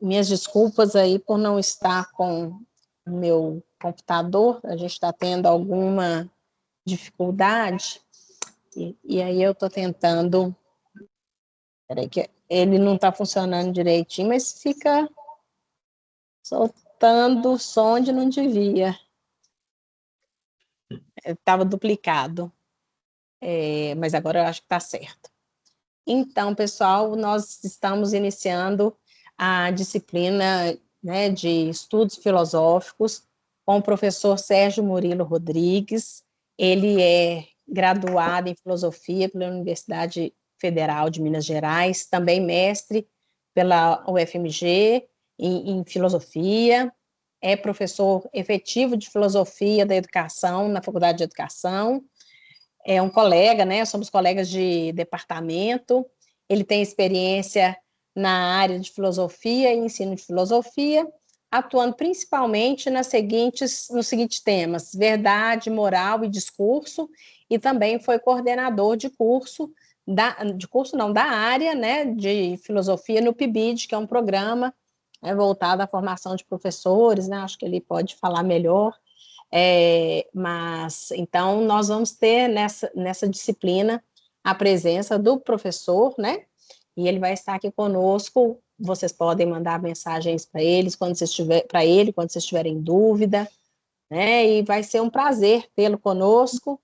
minhas desculpas aí por não estar com o meu computador, a gente está tendo alguma dificuldade, e aí eu estou tentando, peraí que ele não está funcionando direitinho, mas fica soltando o som onde não devia, estava duplicado, mas agora eu acho que está certo. Então, pessoal, nós estamos iniciando a disciplina, né, de estudos filosóficos com o professor Sérgio Murilo Rodrigues. Ele é graduado em filosofia pela Universidade Federal de Minas Gerais, também mestre pela UFMG em filosofia, é professor efetivo de filosofia da educação na Faculdade de Educação, é um colega, né? Somos colegas de departamento. Ele tem experiência na área de filosofia e ensino de filosofia, atuando principalmente nos seguintes temas: verdade, moral e discurso, e também foi coordenador de curso, da área, né, de filosofia no PIBID, que é um programa, voltado à formação de professores, né? Acho que ele pode falar melhor. Mas, então, nós vamos ter nessa disciplina a presença do professor, né? E ele vai estar aqui conosco. Vocês podem mandar mensagens para quando vocês tiverem dúvida, né? E vai ser um prazer tê-lo conosco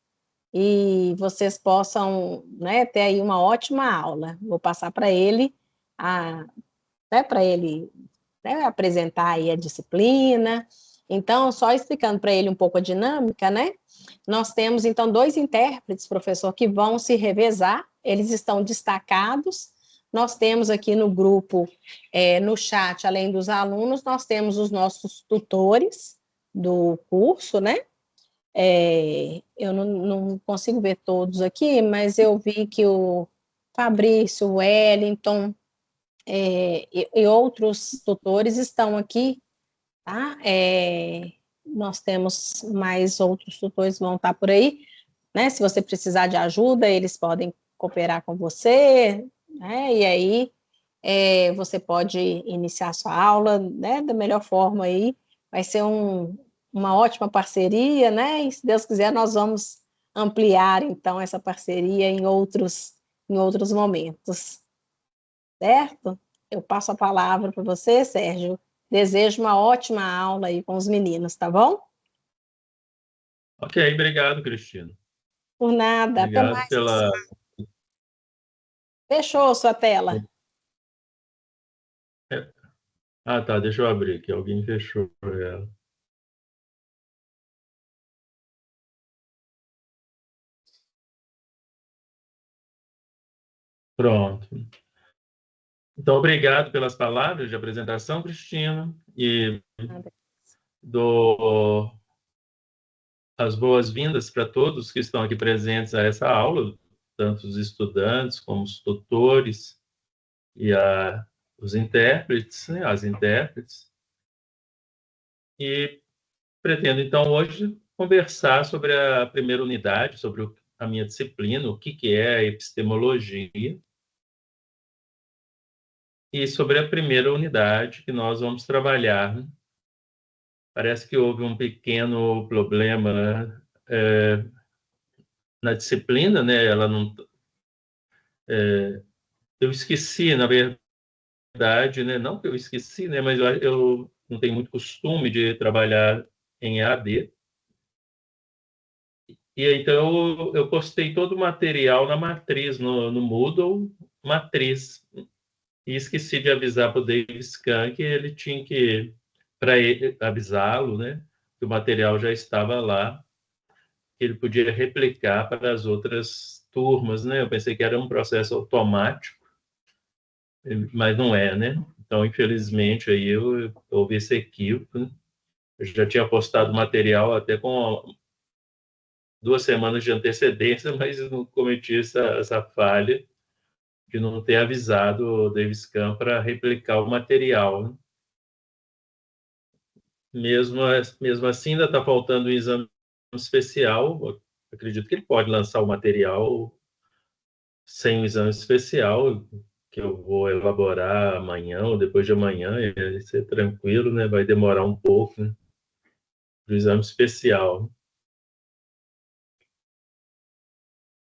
e vocês possam, né, ter aí uma ótima aula. Vou passar para ele, para ele, né, apresentar aí a disciplina. Então, só explicando para ele um pouco a dinâmica, né? Nós temos, então, 2 intérpretes, professor, que vão se revezar, eles estão destacados. Nós temos aqui no grupo, no chat, além dos alunos, nós temos os nossos tutores do curso, né? Eu não consigo ver todos aqui, mas eu vi que o Fabrício, o Wellington, e outros tutores estão aqui, tá? Nós temos mais outros tutores que vão estar por aí, né? Se você precisar de ajuda, eles podem cooperar com você, né? E aí você pode iniciar a sua aula, né, da melhor forma aí. Vai ser uma ótima parceria, né? E se Deus quiser, nós vamos ampliar então essa parceria em outros momentos, certo? Eu passo a palavra para você, Sérgio. Desejo uma ótima aula aí com os meninos, tá bom? Ok, obrigado, Cristina. Por nada, até Obrigado mais, pela... pessoal. Fechou sua tela. Ah, tá, deixa eu abrir aqui. Alguém fechou ela. Pronto. Então, obrigado pelas palavras de apresentação, Cristina, e dou as boas-vindas para todos que estão aqui presentes a essa aula, tanto os estudantes como os tutores e os intérpretes, né, as intérpretes. E pretendo, então, hoje conversar sobre a primeira unidade, sobre a minha disciplina, o que é a epistemologia, e sobre a primeira unidade que nós vamos trabalhar, né? Parece que houve um pequeno problema, né, na disciplina, né? Ela não, eu esqueci, na verdade, né? Não que eu esqueci, né? Mas eu não tenho muito costume de trabalhar em EAD. E então eu postei todo o material na matriz, no Moodle, matriz. E esqueci de avisar para o Dave Scan que ele tinha que, para avisá-lo, né? Que o material já estava lá, que ele podia replicar para as outras turmas, né? Eu pensei que era um processo automático, mas não é, né? Então, infelizmente, aí houve esse equívoco, né? Eu já tinha postado material até com 2 semanas de antecedência, mas não cometi essa falha de não ter avisado o Davis Kahn para replicar o material, né? Mesmo assim, ainda está faltando um exame especial. Eu acredito que ele pode lançar o material sem um exame especial, que eu vou elaborar amanhã ou depois de amanhã, e vai ser tranquilo, né? Vai demorar um pouco, né? Do exame especial.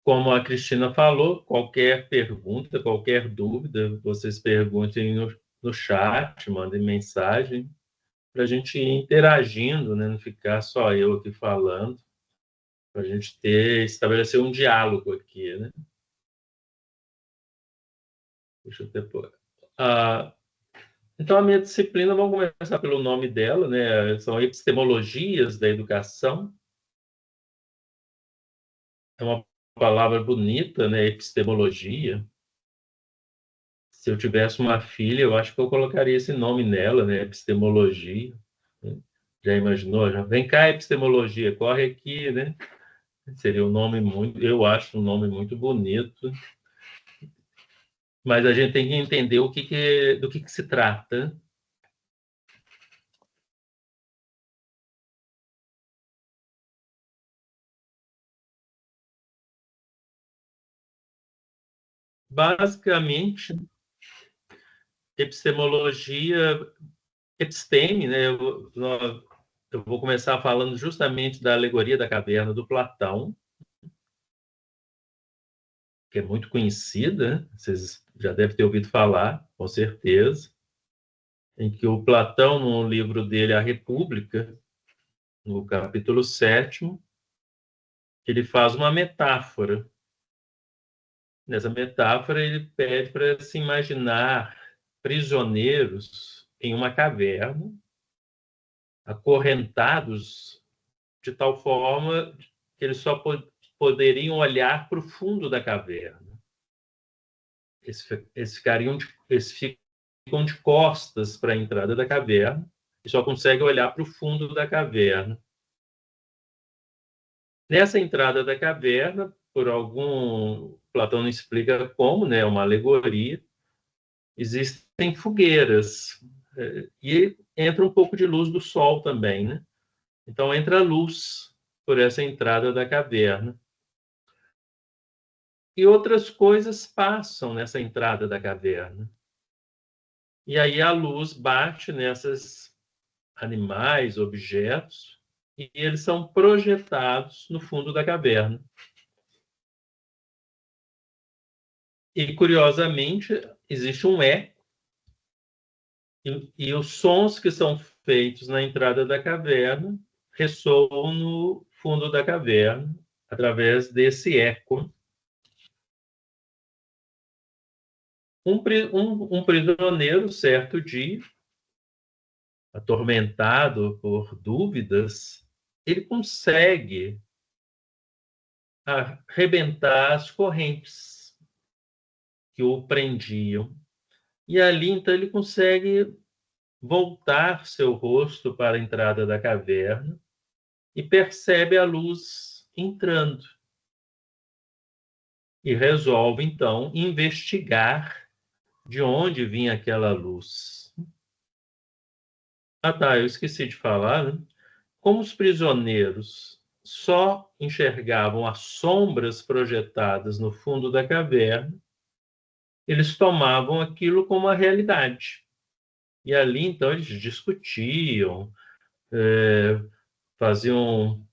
Como a Cristina falou, qualquer pergunta, qualquer dúvida, vocês perguntem no chat, mandem mensagem, para a gente ir interagindo, né? Não ficar só eu aqui falando, para a gente estabelecer um diálogo aqui, né? Deixa eu ter... Então, a minha disciplina, vamos começar pelo nome dela, né? São epistemologias da educação. É uma palavra bonita, né? Epistemologia. Se eu tivesse uma filha, eu acho que eu colocaria esse nome nela, né? Epistemologia. Já imaginou? Já vem cá, epistemologia, corre aqui, né? Seria um nome muito, eu acho um nome muito bonito. Mas a gente tem que entender do que se trata. Basicamente, epistemologia, episteme, né? Eu vou começar falando justamente da alegoria da caverna do Platão, que é muito conhecida, né? Vocês já devem ter ouvido falar, com certeza, em que o Platão, no livro dele, A República, no capítulo 7º, ele faz uma metáfora. Nessa metáfora, ele pede para se imaginar prisioneiros em uma caverna, acorrentados de tal forma que eles só poderiam olhar para o fundo da caverna. Eles ficam de costas para a entrada da caverna e só conseguem olhar para o fundo da caverna. Nessa entrada da caverna, por algum... Platão não explica como, né? É uma alegoria. Existem fogueiras e entra um pouco de luz do sol também, né? Então entra luz por essa entrada da caverna. E outras coisas passam nessa entrada da caverna. E aí a luz bate nesses animais, objetos, e eles são projetados no fundo da caverna. E, curiosamente, existe um eco, e os sons que são feitos na entrada da caverna ressoam no fundo da caverna, através desse eco. Um prisioneiro, certo dia, atormentado por dúvidas, ele consegue arrebentar as correntes que o prendiam. E ali, então, ele consegue voltar seu rosto para a entrada da caverna e percebe a luz entrando. E resolve, então, investigar de onde vinha aquela luz. Ah, tá, eu esqueci de falar, né? Como os prisioneiros só enxergavam as sombras projetadas no fundo da caverna, eles tomavam aquilo como a realidade. E ali, então, eles discutiam, faziam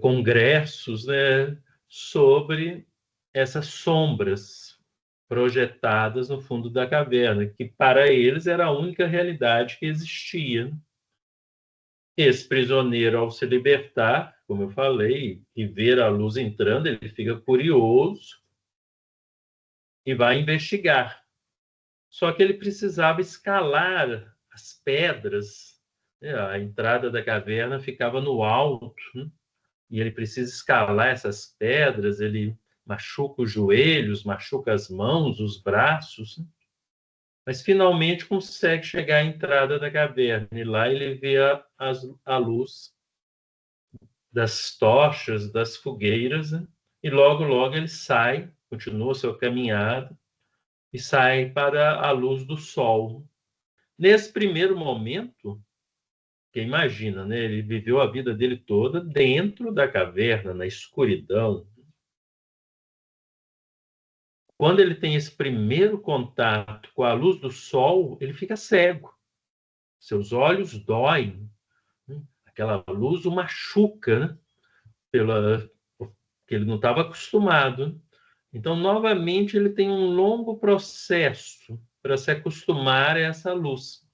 congressos, né, sobre essas sombras projetadas no fundo da caverna, que para eles era a única realidade que existia. Esse prisioneiro, ao se libertar, como eu falei, e ver a luz entrando, ele fica curioso e vai investigar. Só que ele precisava escalar as pedras, né? A entrada da caverna ficava no alto, né? E ele precisa escalar essas pedras, ele machuca os joelhos, machuca as mãos, os braços, né? Mas finalmente consegue chegar à entrada da caverna, e lá ele vê a luz das tochas, das fogueiras, né? E logo, logo ele sai, continua sua caminhada e sai para a luz do sol. Nesse primeiro momento, que imagina, né? Ele viveu a vida dele toda dentro da caverna, na escuridão. quando ele tem esse primeiro contato com a luz do sol, ele fica cego. Seus olhos doem, né? Aquela luz o machuca, né? Porque ele não estava acostumado. Então, novamente, ele tem um longo processo para se acostumar a essa luz.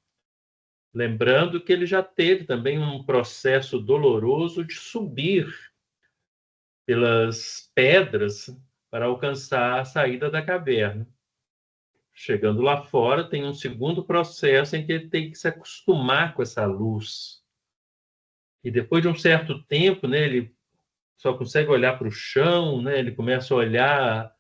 Lembrando que ele já teve também um processo doloroso de subir pelas pedras para alcançar a saída da caverna. Chegando lá fora, tem um segundo processo em que ele tem que se acostumar com essa luz. E depois de um certo tempo, né, ele só consegue olhar para o chão, né, ele começa a olhar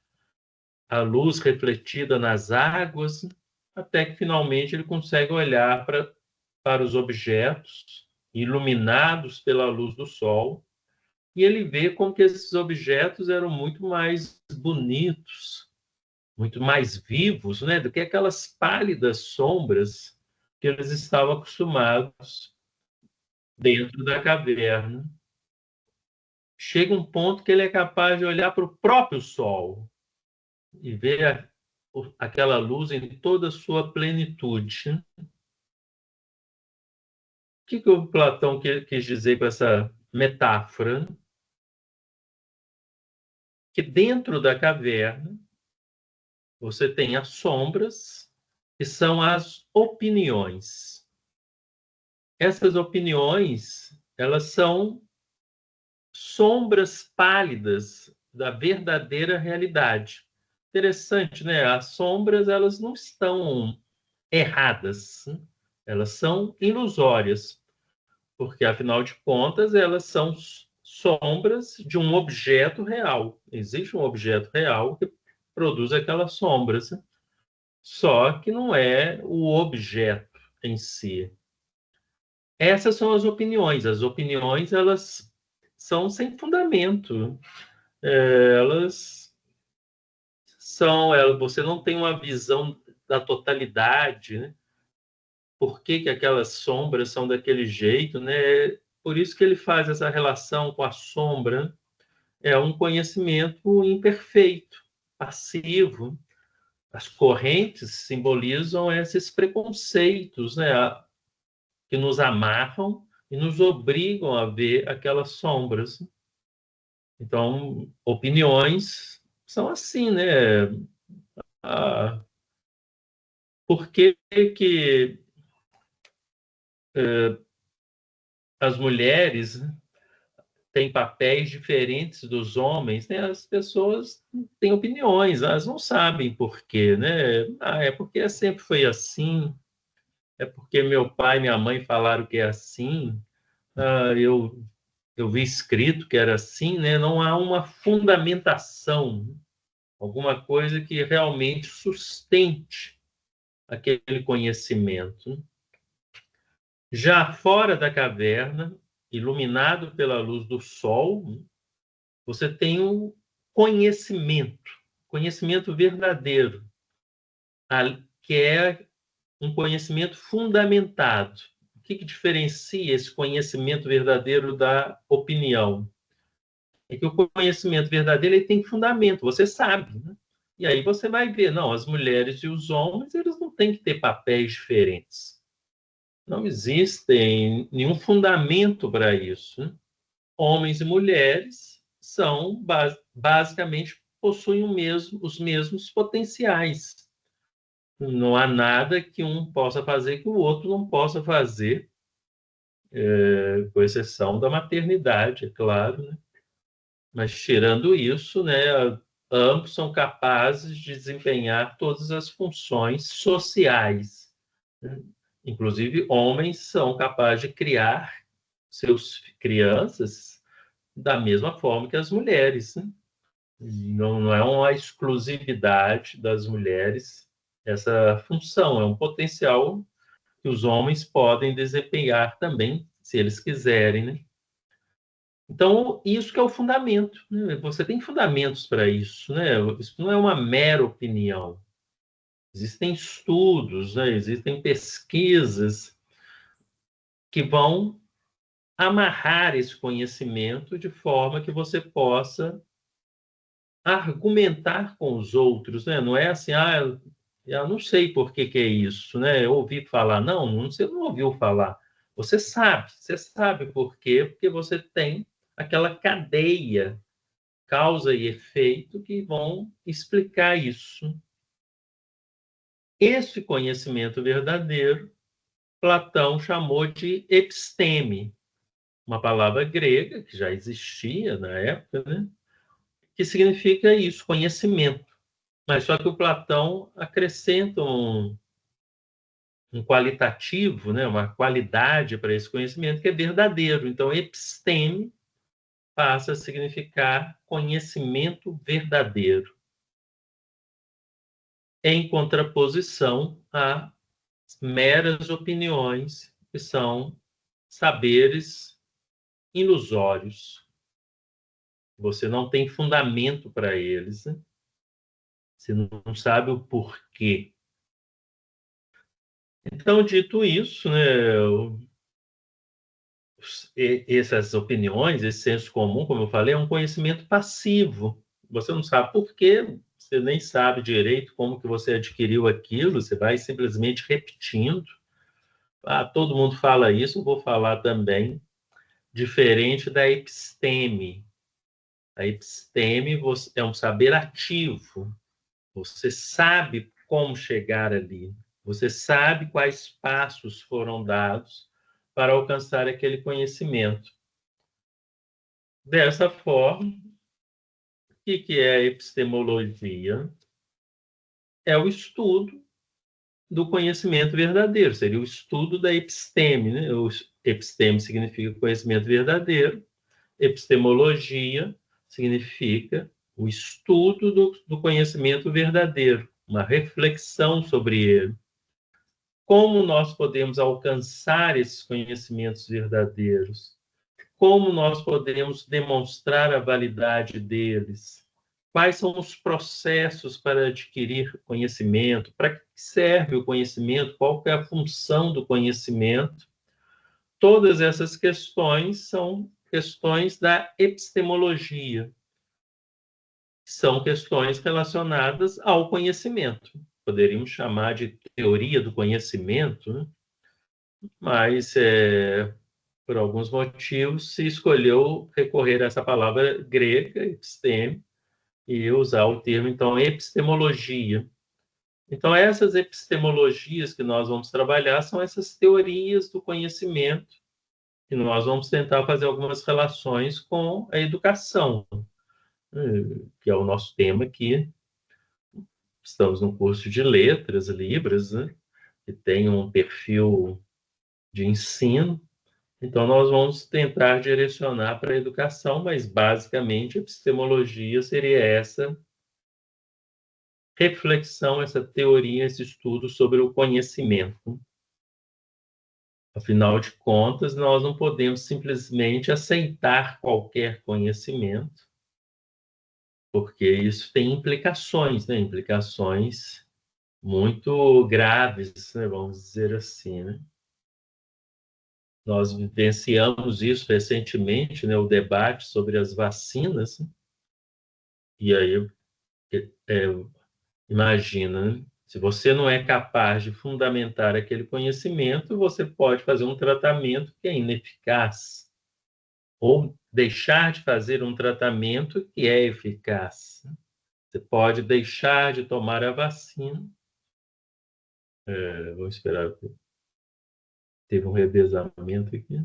a luz refletida nas águas, até que finalmente ele consegue olhar para os objetos iluminados pela luz do sol, e ele vê como que esses objetos eram muito mais bonitos, muito mais vivos, né, do que aquelas pálidas sombras que eles estavam acostumados dentro da caverna. Chega um ponto que ele é capaz de olhar para o próprio sol e ver aquela luz em toda a sua plenitude. O que o Platão quis dizer com essa metáfora? Que dentro da caverna você tem as sombras, que são as opiniões. Essas opiniões, elas são sombras pálidas da verdadeira realidade. Interessante, né? As sombras, elas não estão erradas, elas são ilusórias, porque, afinal de contas, elas são sombras de um objeto real. Existe um objeto real que produz aquelas sombras, só que não é o objeto em si. Essas são as opiniões. As opiniões, elas são sem fundamento. Elas você não tem uma visão da totalidade, né? Por que que aquelas sombras são daquele jeito, né? Por isso que ele faz essa relação com a sombra. É um conhecimento imperfeito, passivo. As correntes simbolizam esses preconceitos, né? Que nos amarram e nos obrigam a ver aquelas sombras. Então, opiniões são assim, né? Ah, por que que as mulheres têm papéis diferentes dos homens, né? As pessoas têm opiniões, elas não sabem por quê, né? Ah, é porque sempre foi assim, é porque meu pai e minha mãe falaram que é assim, ah, eu vi escrito que era assim, né? Não há uma fundamentação, alguma coisa que realmente sustente aquele conhecimento. Já fora da caverna, iluminado pela luz do sol, você tem um conhecimento verdadeiro, que é um conhecimento fundamentado. O que diferencia esse conhecimento verdadeiro da opinião? É que o conhecimento verdadeiro ele tem fundamento, você sabe, né? E aí você vai ver, não, as mulheres e os homens, eles não têm que ter papéis diferentes. Não existe nenhum fundamento para isso, né? Homens e mulheres são, basicamente, possuem os mesmos potenciais. Não há nada que um possa fazer que o outro não possa fazer, com exceção da maternidade, é claro, né? Mas, tirando isso, né, ambos são capazes de desempenhar todas as funções sociais, né? Inclusive, homens são capazes de criar seus crianças da mesma forma que as mulheres, né? Não é uma exclusividade das mulheres essa função, é um potencial que os homens podem desempenhar também, se eles quiserem, né? Então, isso que é o fundamento, né? Você tem fundamentos para isso, né? Isso não é uma mera opinião. Existem estudos, né? Existem pesquisas que vão amarrar esse conhecimento de forma que você possa argumentar com os outros, né? Não é assim, eu não sei por que que é isso, né? Eu ouvi falar. Não, você não ouviu falar. Você sabe por quê? Porque você tem aquela cadeia, causa e efeito, que vão explicar isso. Esse conhecimento verdadeiro, Platão chamou de episteme, uma palavra grega que já existia na época, né? Que significa isso, conhecimento. Mas só que o Platão acrescenta um qualitativo, né? Uma qualidade para esse conhecimento que é verdadeiro. Então, episteme passa a significar conhecimento verdadeiro, em contraposição a meras opiniões, que são saberes ilusórios. Você não tem fundamento para eles, né? Você não sabe o porquê. Então, dito isso, né, essas opiniões, esse senso comum, como eu falei, é um conhecimento passivo. Você não sabe por quê, você nem sabe direito como que você adquiriu aquilo, você vai simplesmente repetindo. Todo mundo fala isso, eu vou falar também. Diferente da episteme. A episteme é um saber ativo. Você sabe como chegar ali. Você sabe quais passos foram dados para alcançar aquele conhecimento. Dessa forma, o que é a epistemologia? É o estudo do conhecimento verdadeiro, seria o estudo da episteme, né? O episteme significa conhecimento verdadeiro, epistemologia significa o estudo do conhecimento verdadeiro, uma reflexão sobre ele. Como nós podemos alcançar esses conhecimentos verdadeiros? Como nós podemos demonstrar a validade deles? Quais são os processos para adquirir conhecimento? Para que serve o conhecimento? Qual é a função do conhecimento? Todas essas questões são questões da epistemologia, são questões relacionadas ao conhecimento. Poderíamos chamar de teoria do conhecimento, né? Mas, por alguns motivos, se escolheu recorrer a essa palavra grega, episteme, e usar o termo, então, epistemologia. Então, essas epistemologias que nós vamos trabalhar são essas teorias do conhecimento, e nós vamos tentar fazer algumas relações com a educação, que é o nosso tema aqui. Estamos no curso de letras, Libras, né? Que tem um perfil de ensino. Então, nós vamos tentar direcionar para a educação, mas, basicamente, a epistemologia seria essa reflexão, essa teoria, esse estudo sobre o conhecimento. Afinal de contas, nós não podemos simplesmente aceitar qualquer conhecimento, porque isso tem implicações, né? Implicações muito graves, né? Vamos dizer assim, né? Nós vivenciamos isso recentemente, né? O debate sobre as vacinas, e aí, é, imagina, né? Se você não é capaz de fundamentar aquele conhecimento, você pode fazer um tratamento que é ineficaz, ou deixar de fazer um tratamento que é eficaz. Você pode deixar de tomar a vacina. Vamos esperar. Teve um revezamento aqui.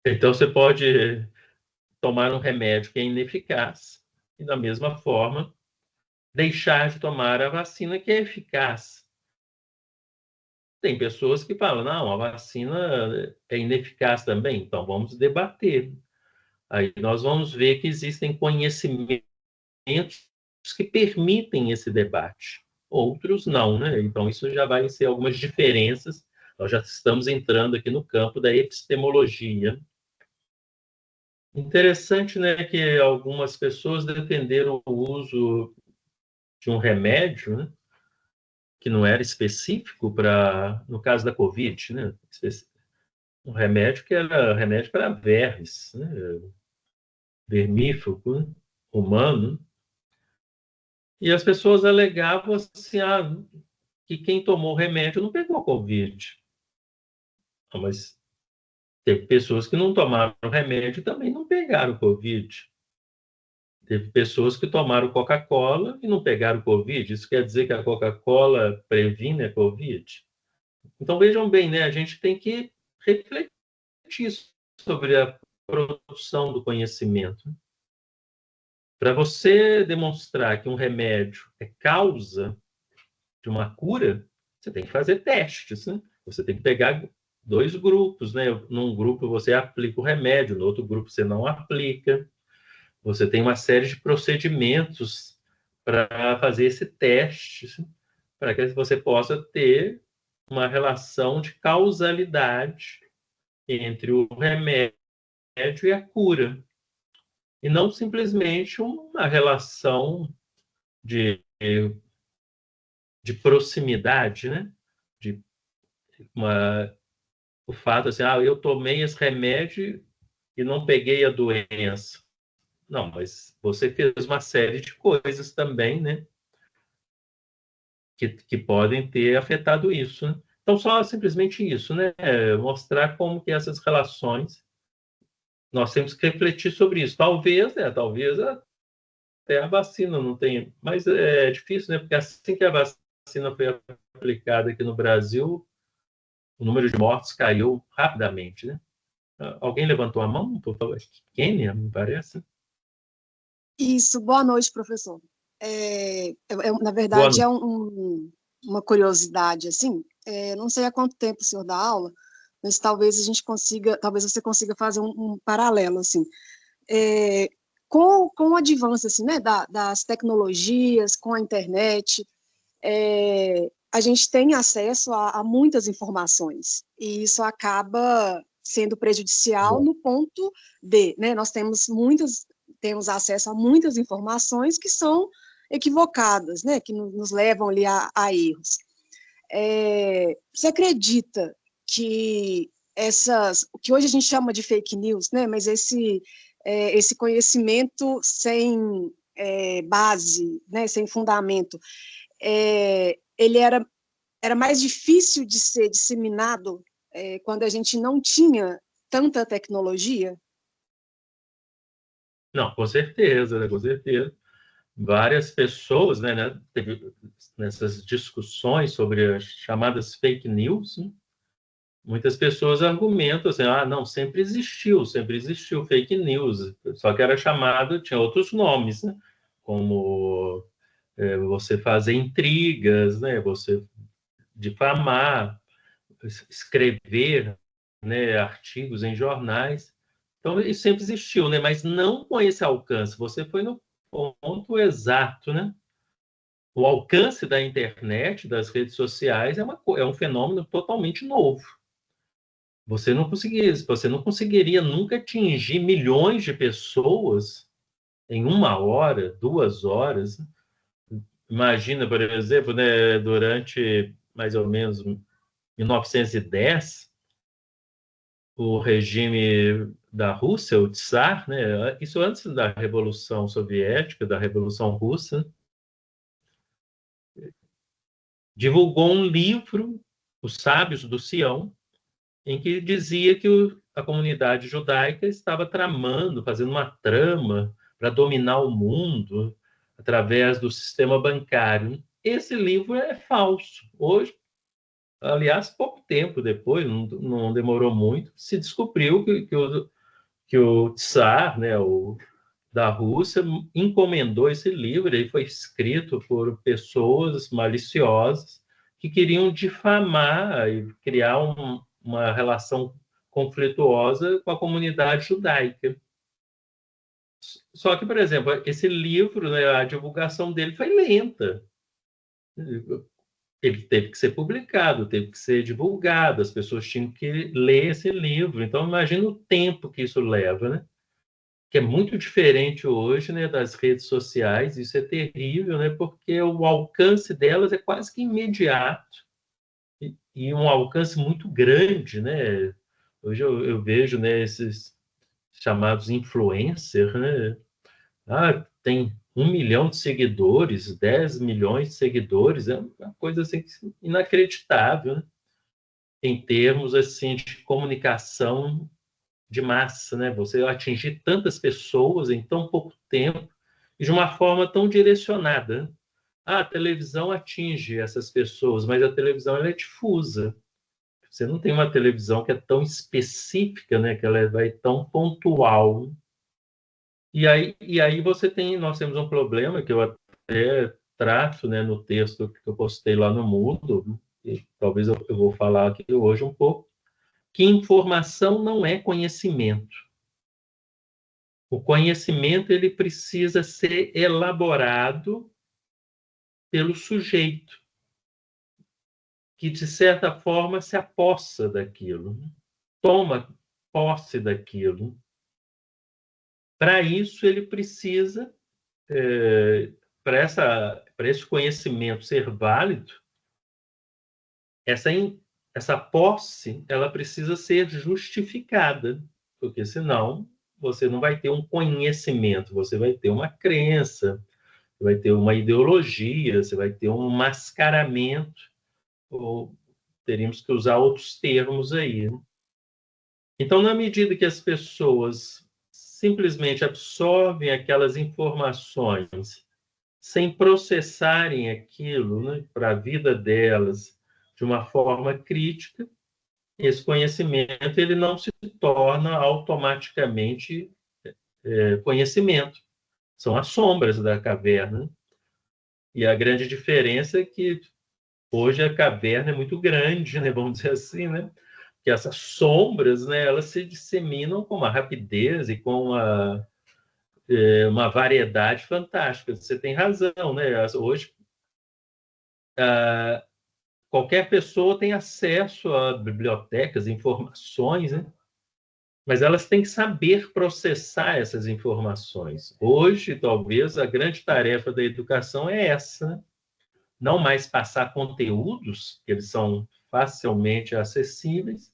Então, você pode tomar um remédio que é ineficaz e, da mesma forma, deixar de tomar a vacina que é eficaz. Tem pessoas que falam, não, a vacina é ineficaz também, então vamos debater. Aí nós vamos ver que existem conhecimentos que permitem esse debate, outros não, né? Então isso já vai ser algumas diferenças. Nós já estamos entrando aqui no campo da epistemologia. Interessante, né, que algumas pessoas defenderam o uso de um remédio, né, que não era específico para, no caso da Covid, né, um remédio que era remédio para vermes, né? Vermífugo, né? Humano. E as pessoas alegavam assim, que quem tomou o remédio não pegou Covid. Mas teve pessoas que não tomaram o remédio e também não pegaram Covid. Teve pessoas que tomaram Coca-Cola e não pegaram Covid. Isso quer dizer que a Coca-Cola previne a Covid? Então, vejam bem, né? A gente tem que refletir sobre a produção do conhecimento. Para você demonstrar que um remédio é causa de uma cura, você tem que fazer testes, né? Você tem que pegar dois grupos, né? Num grupo você aplica o remédio, no outro grupo você não aplica. Você tem uma série de procedimentos para fazer esse teste, para que você possa ter uma relação de causalidade entre o remédio e a cura, e não simplesmente uma relação de, de proximidade, né? De o fato assim, eu tomei esse remédio e não peguei a doença. Não, mas você fez uma série de coisas também, né? Que podem ter afetado isso, né? Então, só simplesmente isso, né? Mostrar como que essas relações, nós temos que refletir sobre isso. Talvez até a vacina não tenha, mas é difícil, né? Porque assim que a vacina foi aplicada aqui no Brasil, o número de mortes caiu rapidamente, né? Alguém levantou a mão, por favor? Kênia, me parece. Isso, boa noite, professor. Na Boa verdade, noite. uma curiosidade, assim, não sei há quanto tempo o senhor dá aula, mas talvez talvez você consiga fazer um paralelo, assim, com o avanço, assim, né, das tecnologias, com a internet, a gente tem acesso a muitas informações, e isso acaba sendo prejudicial no ponto né, nós temos acesso a muitas informações que são equivocadas, né, que nos levam ali a erros. Você acredita que o que hoje a gente chama de fake news, né, mas esse conhecimento sem base, né, sem fundamento, ele era mais difícil de ser disseminado quando a gente não tinha tanta tecnologia? Não, com certeza, né? Com certeza. Várias pessoas, né, teve nessas discussões sobre as chamadas fake news, né, muitas pessoas argumentam assim, não, sempre existiu fake news, só que era chamado, tinha outros nomes, né, como você fazer intrigas, né, você difamar, escrever, né, artigos em jornais. Então, isso sempre existiu, né, mas não com esse alcance. Você foi no ponto exato, né? O alcance da internet, das redes sociais, é um fenômeno totalmente novo. Você não conseguiria nunca atingir milhões de pessoas em 1 hora, 2 horas. Imagina, por exemplo, né, durante mais ou menos 1910, o regime da Rússia, o Tsar, né, isso antes da Revolução Soviética, da Revolução Russa, divulgou um livro, Os Sábios do Sião, em que dizia que a comunidade judaica estava tramando, fazendo uma trama para dominar o mundo através do sistema bancário. Esse livro é falso. Hoje, aliás, pouco tempo depois, não demorou muito, se descobriu que o Tsar, né, da Rússia, encomendou esse livro, ele foi escrito por pessoas maliciosas que queriam difamar e criar uma relação conflituosa com a comunidade judaica. Só que, por exemplo, esse livro, né, a divulgação dele foi lenta. Ele teve que ser publicado, teve que ser divulgado, as pessoas tinham que ler esse livro. Então, imagina o tempo que isso leva, né? Que é muito diferente hoje, né, das redes sociais. Isso é terrível, né, porque o alcance delas é quase que imediato e um alcance muito grande, né? Hoje eu vejo, né, esses chamados influencers, né? Ah, tem 1 milhão de seguidores, 10 milhões de seguidores, é uma coisa assim inacreditável, né? Em termos assim de comunicação de massa, né? Você atingir tantas pessoas em tão pouco tempo e de uma forma tão direcionada, né? Ah, a televisão atinge essas pessoas, mas a televisão ela é difusa. Você não tem uma televisão que é tão específica, né? Que ela vai tão pontual. E aí nós temos um problema que eu até trato, né, no texto que eu postei lá no Moodle, e talvez eu vou falar aqui hoje um pouco, que informação não é conhecimento. O conhecimento ele precisa ser elaborado pelo sujeito, que de certa forma se apossa daquilo, toma posse daquilo. Para isso ele precisa, para esse conhecimento ser válido, essa, essa posse ela precisa ser justificada, porque senão você não vai ter um conhecimento, você vai ter uma crença, você vai ter uma ideologia, você vai ter um mascaramento, ou teríamos que usar outros termos aí. Então, na medida que as pessoas simplesmente absorvem aquelas informações sem processarem aquilo, né, para a vida delas de uma forma crítica, esse conhecimento ele não se torna automaticamente conhecimento. São as sombras da caverna. E a grande diferença é que hoje a caverna é muito grande, né, vamos dizer assim, né? Que essas sombras, né, elas se disseminam com uma rapidez e com uma variedade fantástica. Você tem razão, né? Hoje qualquer pessoa tem acesso a bibliotecas, informações, né? Mas elas têm que saber processar essas informações. Hoje, talvez, a grande tarefa da educação é essa, né? Não mais passar conteúdos, que eles são facilmente acessíveis,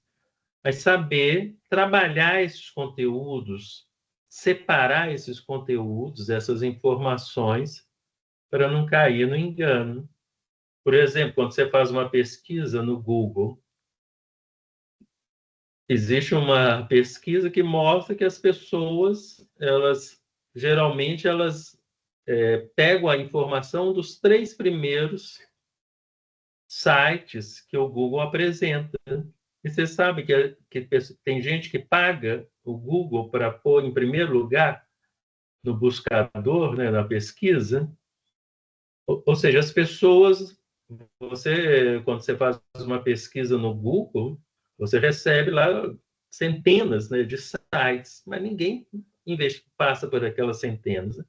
mas saber trabalhar esses conteúdos, separar esses conteúdos, essas informações, para não cair no engano. Por exemplo, quando você faz uma pesquisa no Google, existe uma pesquisa que mostra que as pessoas, geralmente elas pegam a informação dos 3 primeiros sites que o Google apresenta. E você sabe que tem gente que paga o Google para pôr em primeiro lugar no buscador, né, na pesquisa. Ou seja, as pessoas, quando você faz uma pesquisa no Google, você recebe lá centenas, né, de sites, mas ninguém passa por aquelas centenas.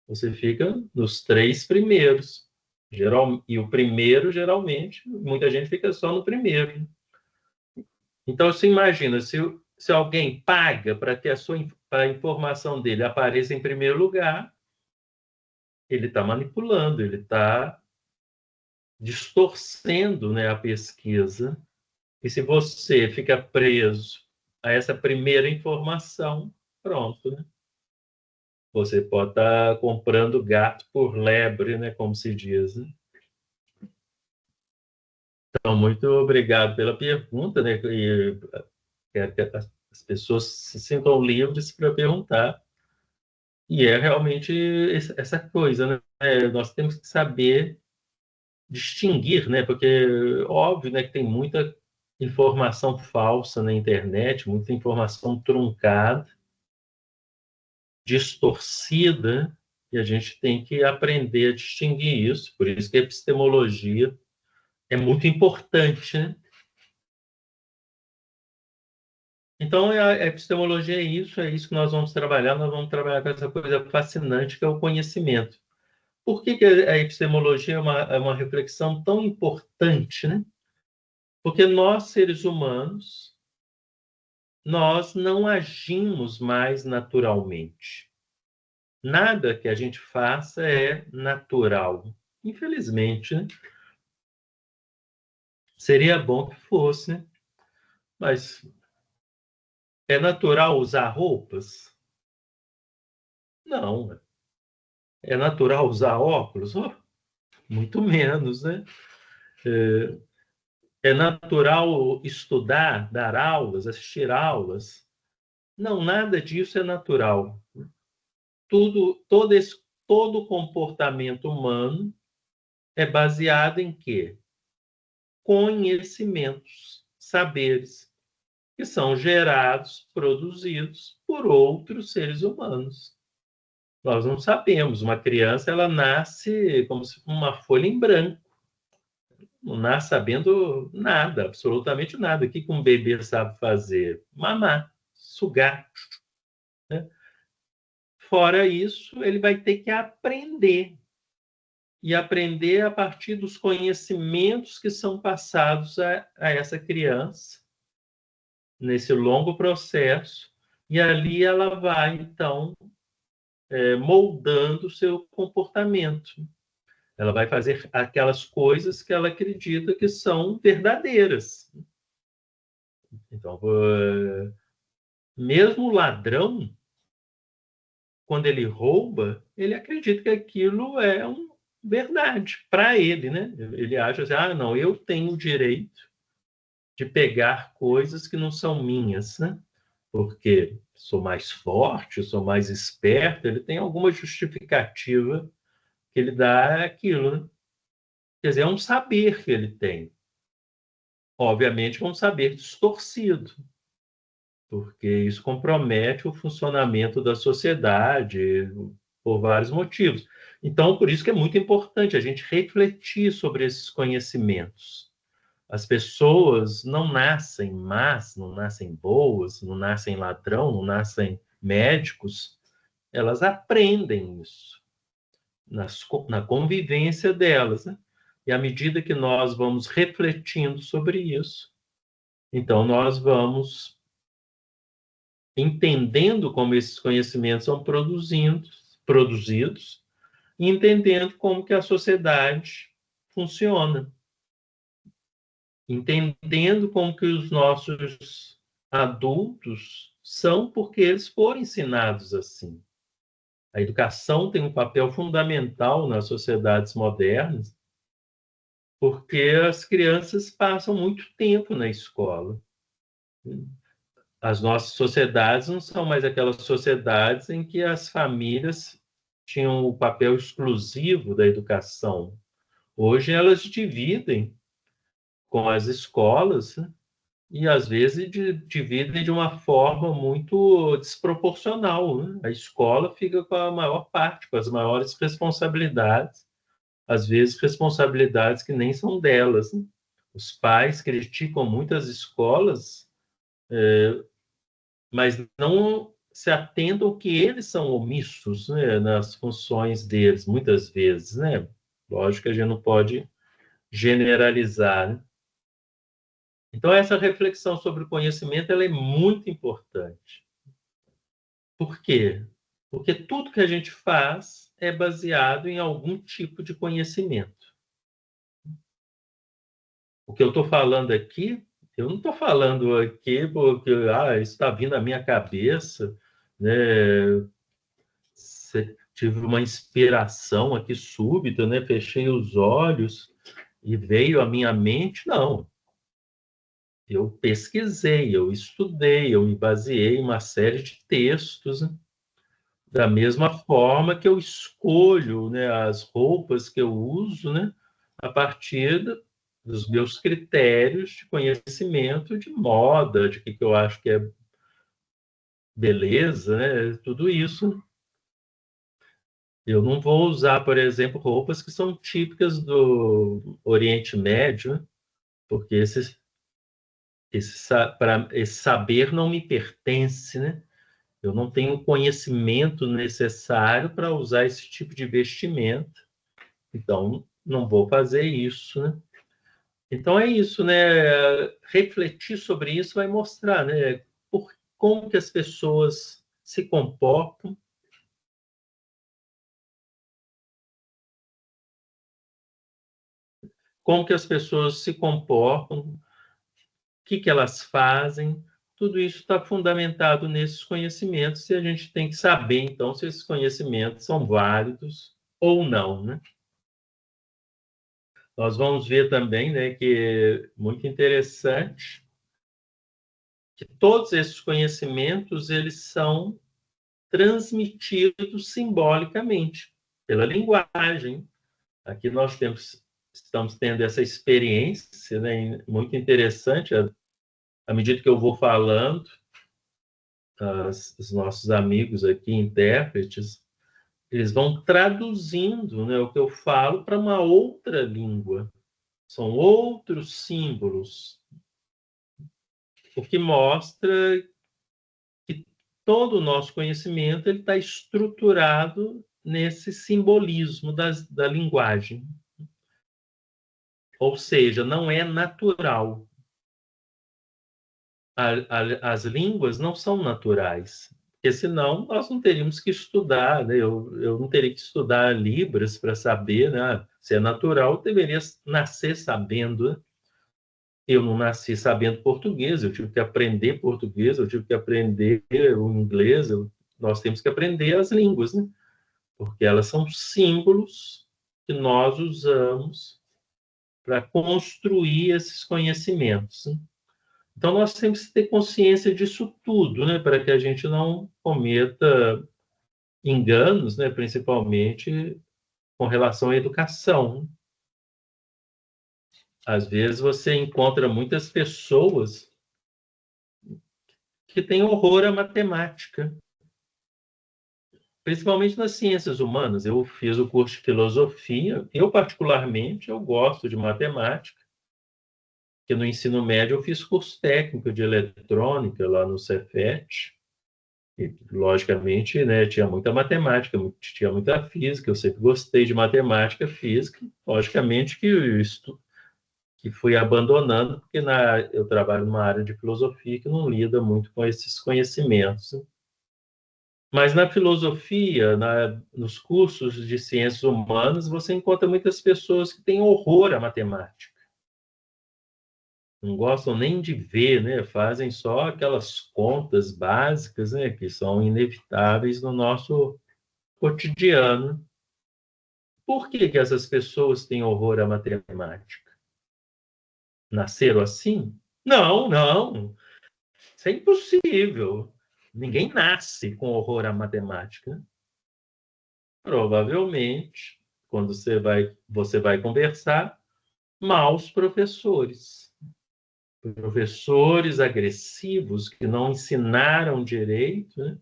Você fica nos 3 primeiros. E o primeiro, geralmente, muita gente fica só no primeiro. Então, você imagina, se alguém paga para que a informação dele apareça em primeiro lugar, ele está manipulando, ele está distorcendo, né, a pesquisa. E se você fica preso a essa primeira informação, pronto, né? Você pode estar comprando gato por lebre, né, como se diz, né? Então, muito obrigado pela pergunta, né? E quero que as pessoas se sintam livres para perguntar. E é realmente essa coisa, né? Nós temos que saber distinguir, né? Porque óbvio, né, que tem muita informação falsa na internet, muita informação truncada, distorcida, e a gente tem que aprender a distinguir isso. Por isso que a epistemologia é muito importante, né? Então, a epistemologia é isso que nós vamos trabalhar com essa coisa fascinante que é o conhecimento. Por que a epistemologia é uma reflexão tão importante, né? Porque nós, seres humanos, nós não agimos mais naturalmente. Nada que a gente faça é natural. Infelizmente, né? Seria bom que fosse, né? Mas É natural usar roupas? Não. É natural usar óculos? Oh, muito menos, né? É natural estudar, dar aulas, assistir aulas? Não, nada disso é natural. Todo comportamento humano é baseado em quê? Conhecimentos, saberes, que são gerados, produzidos por outros seres humanos. Nós não sabemos. Uma criança, ela nasce como se uma folha em branco. Não nasce sabendo nada, absolutamente nada. O que um bebê sabe fazer? Mamar, sugar, né? Fora isso, ele vai ter que aprender. E aprender a partir dos conhecimentos que são passados a essa criança, nesse longo processo. E ali ela vai, então, moldando o seu comportamento. Ela vai fazer aquelas coisas que ela acredita que são verdadeiras. Então, mesmo o ladrão, quando ele rouba, ele acredita que aquilo é verdade para ele, né? Ele acha assim, ah, não, eu tenho o direito de pegar coisas que não são minhas, né? Porque sou mais forte, sou mais esperto, ele tem alguma justificativa que ele dá aquilo, né? Quer dizer, é um saber que ele tem. Obviamente, é um saber distorcido, porque isso compromete o funcionamento da sociedade por vários motivos. Então, por isso que é muito importante a gente refletir sobre esses conhecimentos. As pessoas não nascem más, não nascem boas, não nascem ladrão, não nascem médicos, elas aprendem isso na convivência delas, né? E à medida que nós vamos refletindo sobre isso, então nós vamos entendendo como esses conhecimentos são produzidos e entendendo como que a sociedade funciona, entendendo como que os nossos adultos são porque eles foram ensinados assim. A educação tem um papel fundamental nas sociedades modernas, porque as crianças passam muito tempo na escola. As nossas sociedades não são mais aquelas sociedades em que as famílias tinham o papel exclusivo da educação. Hoje elas dividem com as escolas, né? E às vezes dividem de uma forma muito desproporcional, né? A escola fica com a maior parte, com as maiores responsabilidades, às vezes responsabilidades que nem são delas, né? Os pais criticam muitas escolas, mas não se atentam que eles são omissos, né, nas funções deles, muitas vezes, né? Lógico que a gente não pode generalizar, né? Então, essa reflexão sobre o conhecimento ela é muito importante. Por quê? Porque tudo que a gente faz é baseado em algum tipo de conhecimento. O que eu estou falando aqui, eu não estou falando aqui porque isso está vindo à minha cabeça, né? Tive uma inspiração aqui súbita, né? Fechei os olhos e veio à minha mente. Não. Eu pesquisei, eu estudei, eu me baseei em uma série de textos, né? Da mesma forma que eu escolho, né, as roupas que eu uso, né, a partir dos meus critérios de conhecimento de moda, de que eu acho que é beleza, né, tudo isso. Eu não vou usar, por exemplo, roupas que são típicas do Oriente Médio, né, porque esse saber não me pertence, né? Eu não tenho o conhecimento necessário para usar esse tipo de vestimenta, então não vou fazer isso, né? Então é isso, né? Refletir sobre isso vai mostrar, né? Como que as pessoas se comportam, como que as pessoas se comportam, o que que elas fazem, tudo isso está fundamentado nesses conhecimentos e a gente tem que saber, então, se esses conhecimentos são válidos ou não, né? Nós vamos ver também, né, que é muito interessante que todos esses conhecimentos eles são transmitidos simbolicamente pela linguagem. Aqui nós estamos tendo essa experiência, né, muito interessante. À medida que eu vou falando, os nossos amigos aqui, intérpretes, eles vão traduzindo, né, o que eu falo para uma outra língua. São outros símbolos, o que mostra que todo o nosso conhecimento ele está estruturado nesse simbolismo da linguagem. Ou seja, não é natural. As línguas não são naturais, porque senão nós não teríamos que estudar, né? Eu não teria que estudar Libras para saber, né? Se é natural, eu deveria nascer sabendo, né? Eu não nasci sabendo português, eu tive que aprender português, eu tive que aprender o inglês, nós temos que aprender as línguas, né? Porque elas são símbolos que nós usamos para construir esses conhecimentos, né? Então, nós temos que ter consciência disso tudo, né? Para que a gente não cometa enganos, né? Principalmente com relação à educação. Às vezes, você encontra muitas pessoas que têm horror à matemática, principalmente nas ciências humanas. Eu fiz o curso de filosofia, eu particularmente, eu gosto de matemática, que no ensino médio eu fiz curso técnico de eletrônica lá no Cefet, e, logicamente, né, tinha muita matemática, tinha muita física, eu sempre gostei de matemática, física, logicamente que fui abandonando, porque eu trabalho numa área de filosofia que não lida muito com esses conhecimentos. Mas na filosofia, nos cursos de ciências humanas, você encontra muitas pessoas que têm horror à matemática. Não gostam nem de ver, né? Fazem só aquelas contas básicas, né? Que são inevitáveis no nosso cotidiano. Por que que essas pessoas têm horror à matemática? Nasceram assim? Não, não. Isso é impossível. Ninguém nasce com horror à matemática. Provavelmente, quando você vai conversar, maus professores. Professores agressivos que não ensinaram direito, né?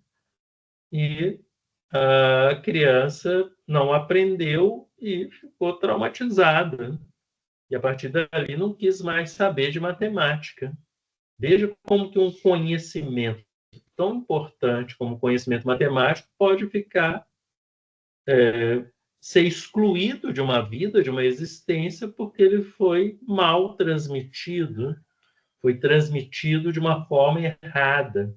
E a criança não aprendeu e ficou traumatizada. E a partir dali não quis mais saber de matemática. Veja como que um conhecimento tão importante como o conhecimento matemático pode ser excluído de uma vida, de uma existência, porque ele foi mal transmitido, foi transmitido de uma forma errada,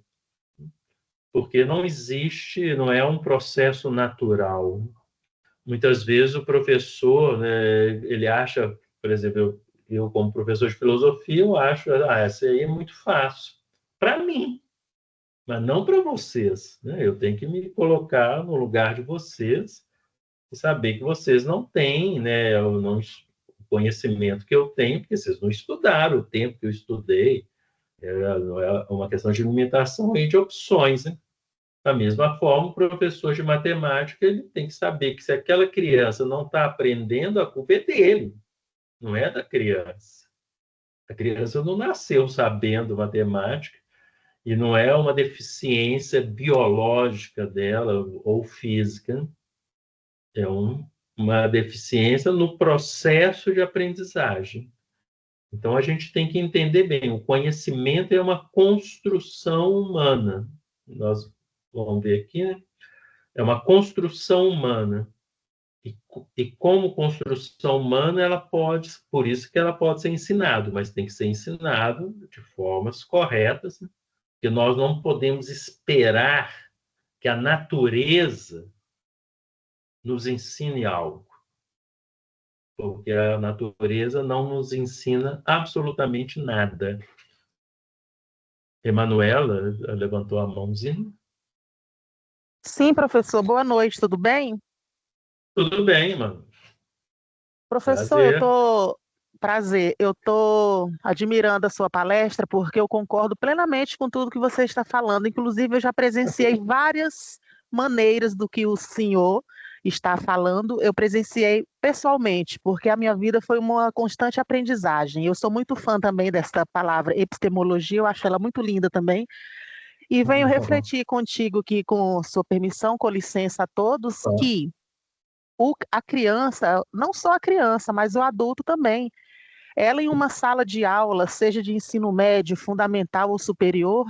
porque não existe, não é um processo natural. Muitas vezes o professor, né, ele acha, por exemplo, eu como professor de filosofia, eu acho, essa aí é muito fácil. Para mim, mas não para vocês, né? Eu tenho que me colocar no lugar de vocês e saber que vocês não têm, né, o conhecimento que eu tenho, porque vocês não estudaram o tempo que eu estudei. É uma questão de limitação e de opções, né? Da mesma forma, o professor de matemática ele tem que saber que se aquela criança não está aprendendo, a culpa é dele, não é da criança. A criança não nasceu sabendo matemática e não é uma deficiência biológica dela ou física, é uma deficiência no processo de aprendizagem. Então, a gente tem que entender bem, o conhecimento é uma construção humana. Nós vamos ver aqui, né? É uma construção humana. E como construção humana, ela pode, por isso que ela pode ser ensinada, mas tem que ser ensinado de formas corretas, né? Porque nós não podemos esperar que a natureza nos ensine algo, porque a natureza não nos ensina absolutamente nada. Emanuela levantou a mãozinha. Sim, professor, boa noite, tudo bem? Tudo bem, mano. Professor, Prazer. prazer, eu estou admirando a sua palestra porque eu concordo plenamente com tudo que você está falando. Inclusive, eu já presenciei várias maneiras do que o senhor está falando. Eu presenciei pessoalmente, porque a minha vida foi uma constante aprendizagem. Eu sou muito fã também desta palavra epistemologia, eu acho ela muito linda também. E venho refletir contigo aqui, com sua permissão, com licença a todos, que a criança, não só a criança, mas o adulto também, ela em uma sala de aula, seja de ensino médio, fundamental ou superior,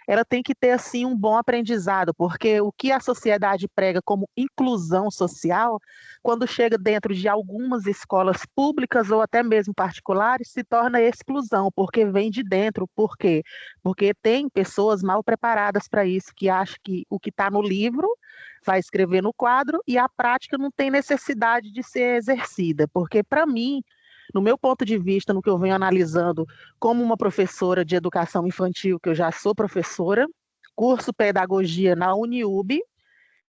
ela tem que ter assim um bom aprendizado, porque o que a sociedade prega como inclusão social, quando chega dentro de algumas escolas públicas ou até mesmo particulares, se torna exclusão, porque vem de dentro. Por quê? Porque tem pessoas mal preparadas para isso, que acham que o que está no livro vai escrever no quadro e a prática não tem necessidade de ser exercida, porque para mim, no meu ponto de vista, no que eu venho analisando como uma professora de educação infantil, que eu já sou professora, curso pedagogia na Uniub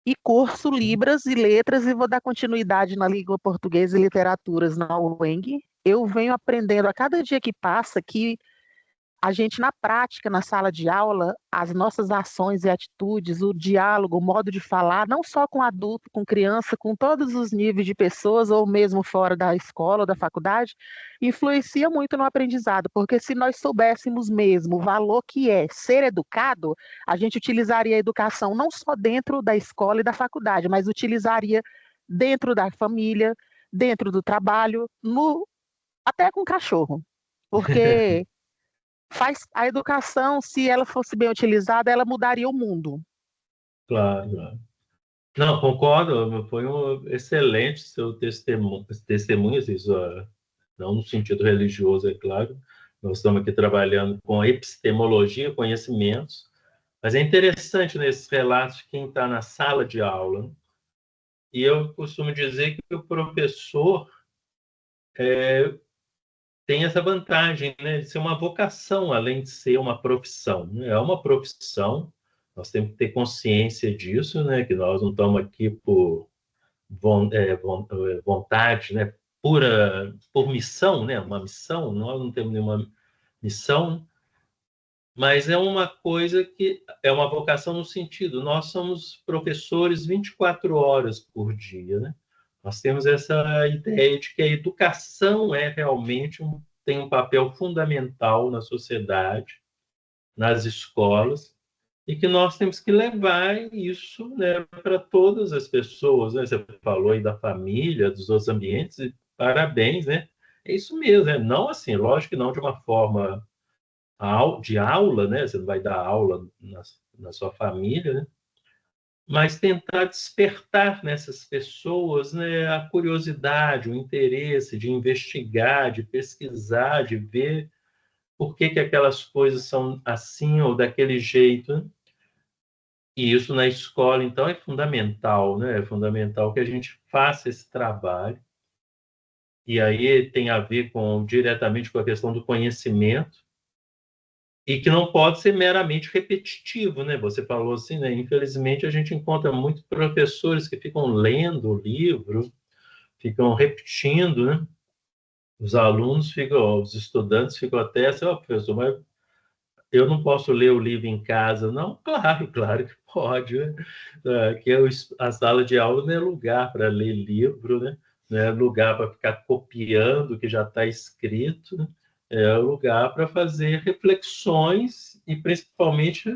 e curso Libras e Letras, e vou dar continuidade na língua portuguesa e literaturas na UENG. Eu venho aprendendo a cada dia que passa que a gente, na prática, na sala de aula, as nossas ações e atitudes, o diálogo, o modo de falar, não só com adulto, com criança, com todos os níveis de pessoas, ou mesmo fora da escola ou da faculdade, influencia muito no aprendizado, porque se nós soubéssemos mesmo o valor que é ser educado, a gente utilizaria a educação não só dentro da escola e da faculdade, mas utilizaria dentro da família, dentro do trabalho, até com cachorro. Porque a educação, se ela fosse bem utilizada, ela mudaria o mundo. Claro, claro. Não, concordo. Foi um excelente seu testemunho, assim, não no sentido religioso, é claro. Nós estamos aqui trabalhando com epistemologia, conhecimentos, mas é interessante nesses relatos de quem está na sala de aula. E eu costumo dizer que o professor tem essa vantagem, né, de ser uma vocação, além de ser uma profissão, né? É uma profissão, nós temos que ter consciência disso, né, que nós não estamos aqui por vontade, né, por missão, né, uma missão, nós não temos nenhuma missão, mas é uma coisa que é uma vocação no sentido, nós somos professores 24 horas por dia, né? Nós temos essa ideia de que a educação tem um papel fundamental na sociedade, nas escolas, e que nós temos que levar isso, né, para todas as pessoas, né? Você falou aí da família, dos outros ambientes, e parabéns, né? É isso mesmo, né? Não assim, lógico que não de uma forma de aula, né? Você não vai dar aula na sua família, né? Mas tentar despertar nessas pessoas, né, a curiosidade, o interesse de investigar, de pesquisar, de ver por que aquelas coisas são assim ou daquele jeito, né? E isso na escola, então, é fundamental, né? É fundamental que a gente faça esse trabalho. E aí tem a ver diretamente com a questão do conhecimento, e que não pode ser meramente repetitivo, né? Você falou assim, né? Infelizmente, a gente encontra muitos professores que ficam lendo o livro, ficam repetindo, né? Os estudantes ficam até assim, ó, professor, mas eu não posso ler o livro em casa. Não, claro, claro que pode, né? Que a sala de aula não é lugar para ler livro, né? Não é lugar para ficar copiando o que já está escrito, né? É lugar para fazer reflexões e, principalmente,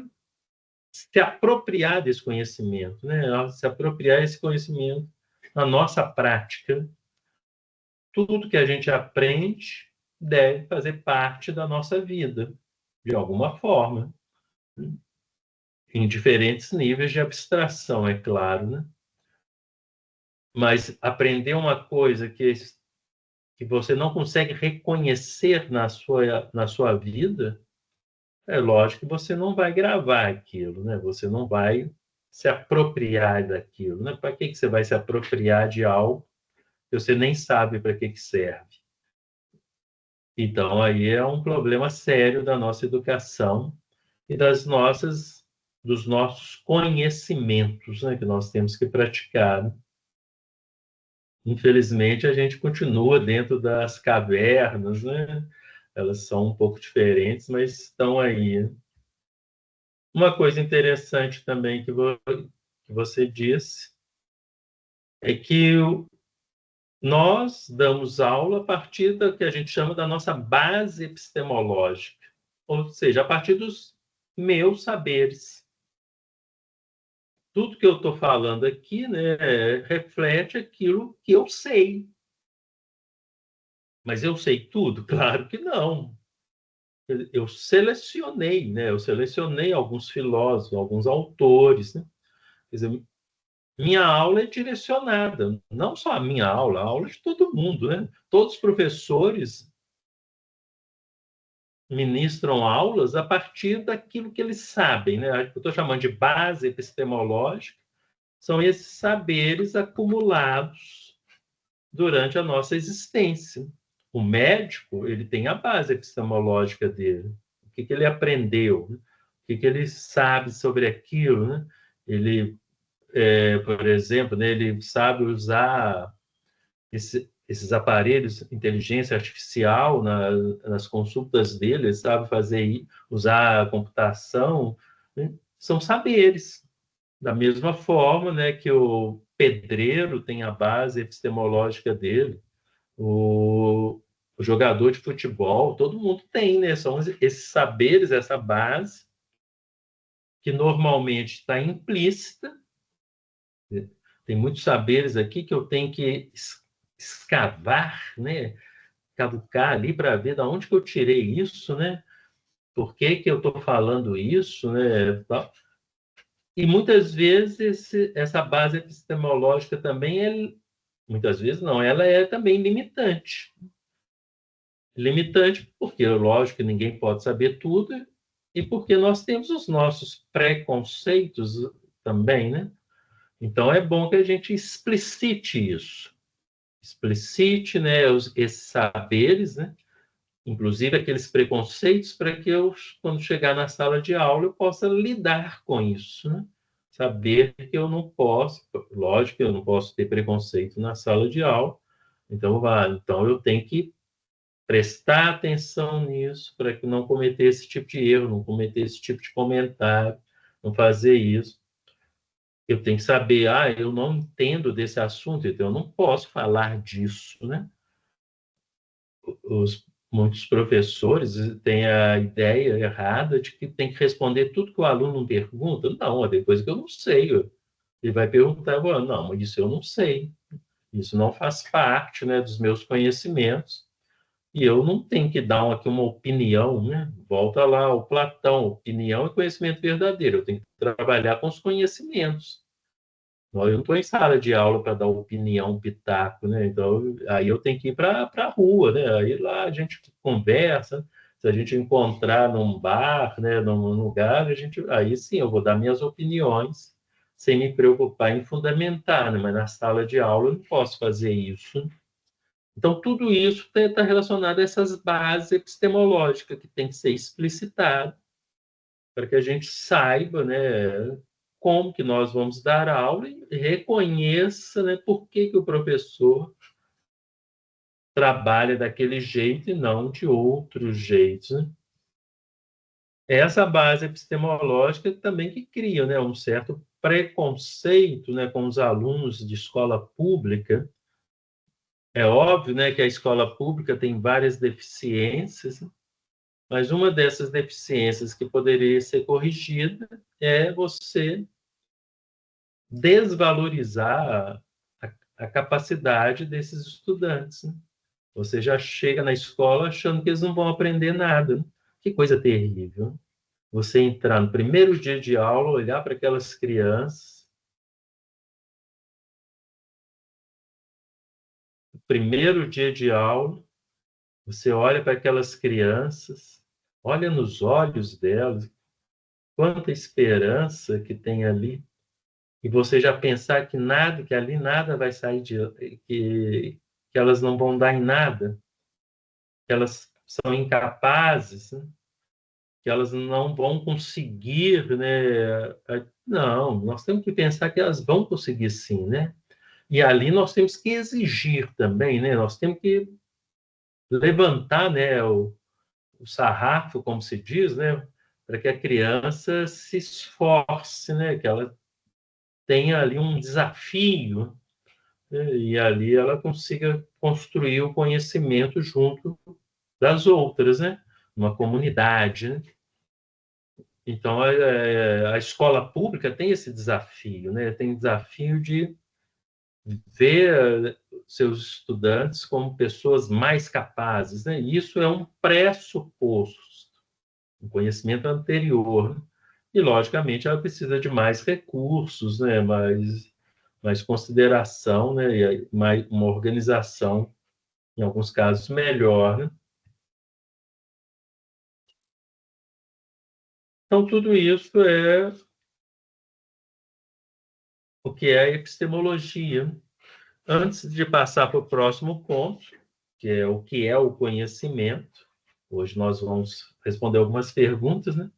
se apropriar desse conhecimento, né? Se apropriar desse conhecimento na nossa prática. Tudo que a gente aprende deve fazer parte da nossa vida, de alguma forma, em diferentes níveis de abstração, é claro, né? Mas aprender uma coisa que você não consegue reconhecer na sua vida, é lógico que você não vai gravar aquilo, né? Você não vai se apropriar daquilo, né? Para que você vai se apropriar de algo que você nem sabe para que serve? Então, aí é um problema sério da nossa educação, e dos nossos conhecimentos, né, que nós temos que praticar, né? Infelizmente, a gente continua dentro das cavernas, né? Elas são um pouco diferentes, mas estão aí, né? Uma coisa interessante também que você disse é que nós damos aula a partir do que a gente chama da nossa base epistemológica, ou seja, a partir dos meus saberes. Tudo que eu estou falando aqui, né, reflete aquilo que eu sei. Mas eu sei tudo? Claro que não. Eu selecionei, né? Eu selecionei alguns filósofos, alguns autores, né? Quer dizer, minha aula é direcionada, não só a aula de todo mundo, né? Todos os professores ministram aulas a partir daquilo que eles sabem, né? Eu estou chamando de base epistemológica, são esses saberes acumulados durante a nossa existência. O médico, ele tem a base epistemológica dele, o que ele aprendeu, né? O que ele sabe sobre aquilo, né? Ele, por exemplo, né, ele sabe usar esses aparelhos, inteligência artificial, nas consultas dele, ele sabe usar a computação, né? São saberes. Da mesma forma, né, que o pedreiro tem a base epistemológica dele, o jogador de futebol, todo mundo tem, né? São esses saberes, essa base, que normalmente está implícita. Tem muitos saberes aqui que eu tenho que escavar, né? Cavucar ali para ver de onde que eu tirei isso, né? Por que que eu estou falando isso, né? E muitas vezes essa base epistemológica também muitas vezes não, ela é também limitante. Limitante porque, lógico, que ninguém pode saber tudo e porque nós temos os nossos preconceitos também, né? Então, é bom que a gente explicite isso. Explicite, né, esses saberes, né? Inclusive aqueles preconceitos, para que eu, quando chegar na sala de aula, eu possa lidar com isso, né? Saber que eu não posso, lógico que eu não posso ter preconceito na sala de aula, então eu tenho que prestar atenção nisso para que não cometer esse tipo de erro, não cometer esse tipo de comentário, não fazer isso. Eu tenho que saber, eu não entendo desse assunto, então eu não posso falar disso, né? Muitos professores têm a ideia errada de que tem que responder tudo que o aluno pergunta. Não, é depois que eu não sei. Ele vai perguntar, não, mas isso eu não sei. Isso não faz parte, né, dos meus conhecimentos. E eu não tenho que dar aqui uma opinião, né? Volta lá, o Platão, opinião e conhecimento verdadeiro. Eu tenho que trabalhar com os conhecimentos. Eu não estou em sala de aula para dar opinião, pitaco, né? Então, aí eu tenho que ir para a rua, né? Aí lá a gente conversa. Se a gente encontrar num bar, né, num lugar, aí sim eu vou dar minhas opiniões, sem me preocupar em fundamentar, né? Mas na sala de aula eu não posso fazer isso. Então, tudo isso está relacionado a essas bases epistemológicas que tem que ser explicitado para que a gente saiba, né, como que nós vamos dar aula e reconheça, né, por que o professor trabalha daquele jeito e não de outro jeito, né? Essa base epistemológica também que cria, né, um certo preconceito, né, com os alunos de escola pública. É óbvio, né, que a escola pública tem várias deficiências, mas uma dessas deficiências que poderia ser corrigida é você desvalorizar a capacidade desses estudantes, né? Você já chega na escola achando que eles não vão aprender nada, né? Que coisa terrível. Você entrar no primeiro dia de aula, olhar para aquelas crianças, no primeiro dia de aula, você olha para aquelas crianças, olha nos olhos delas, quanta esperança que tem ali, e você já pensar que ali nada vai sair que elas não vão dar em nada, que elas são incapazes, né? que elas não vão conseguir, né? Não, nós temos que pensar que elas vão conseguir sim, né? E ali nós temos que exigir também, né? Nós temos que levantar, né, o sarrafo, como se diz, né? Para que a criança se esforce, né? Que ela tenha ali um desafio, né? E ali ela consiga construir o conhecimento junto das outras, né? Uma comunidade, né? Então, a escola pública tem esse desafio, né? Tem o desafio de ver seus estudantes como pessoas mais capazes, né? E isso é um pressuposto, um conhecimento anterior, né? E, logicamente, ela precisa de mais recursos, né? Mais consideração, né? E mais, uma organização, em alguns casos, melhor, né? Então, tudo isso é o que é a epistemologia. Antes de passar para o próximo ponto, que é o conhecimento, hoje nós vamos responder algumas perguntas, né?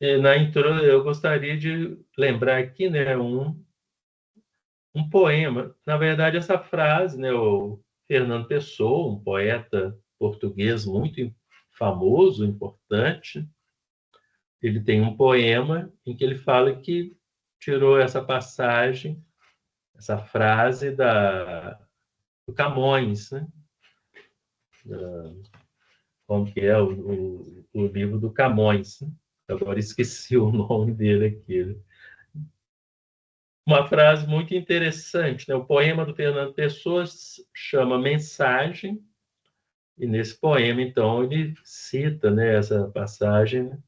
E na intro, eu gostaria de lembrar aqui, né, um poema. Na verdade, essa frase, né, o Fernando Pessoa, um poeta português muito famoso, importante, ele tem um poema em que ele fala que tirou essa passagem, essa frase do Camões, né? Como que é o livro do Camões, né? Agora esqueci o nome dele aqui. Né? Uma frase muito interessante, né? O poema do Fernando Pessoa chama Mensagem, e nesse poema, então, ele cita, né, essa passagem, né,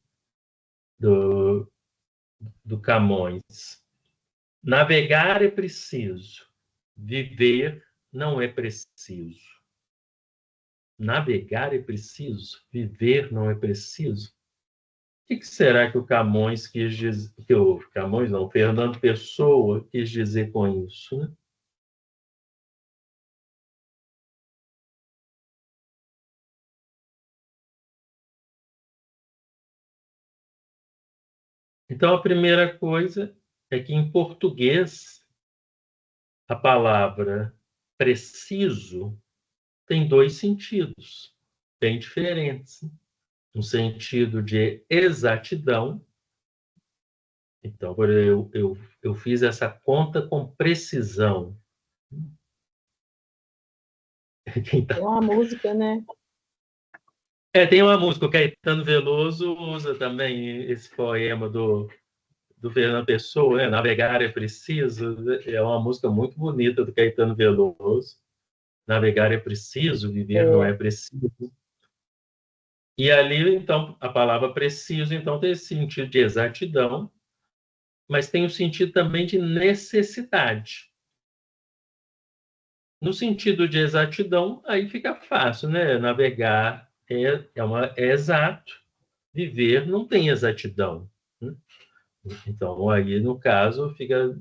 do Camões. Navegar é preciso, viver não é preciso. Navegar é preciso, viver não é preciso. O que será que o Camões quis dizer, que o Camões não, o Fernando Pessoa quis dizer com isso, né? Então, a primeira coisa é que, em português, a palavra preciso tem dois sentidos bem diferentes. Um sentido de exatidão. Então, eu fiz essa conta com precisão. É uma música, né? Tem uma música, o Caetano Veloso usa também esse poema do Fernando Pessoa, né? Navegar é preciso. É uma música muito bonita do Caetano Veloso. Navegar é preciso, viver não é preciso. E ali, então, a palavra preciso, então, tem esse sentido de exatidão, mas tem o sentido também de necessidade. No sentido de exatidão, aí fica fácil, né? Navegar é exato, viver não tem exatidão, né? Então, aí, no caso, fica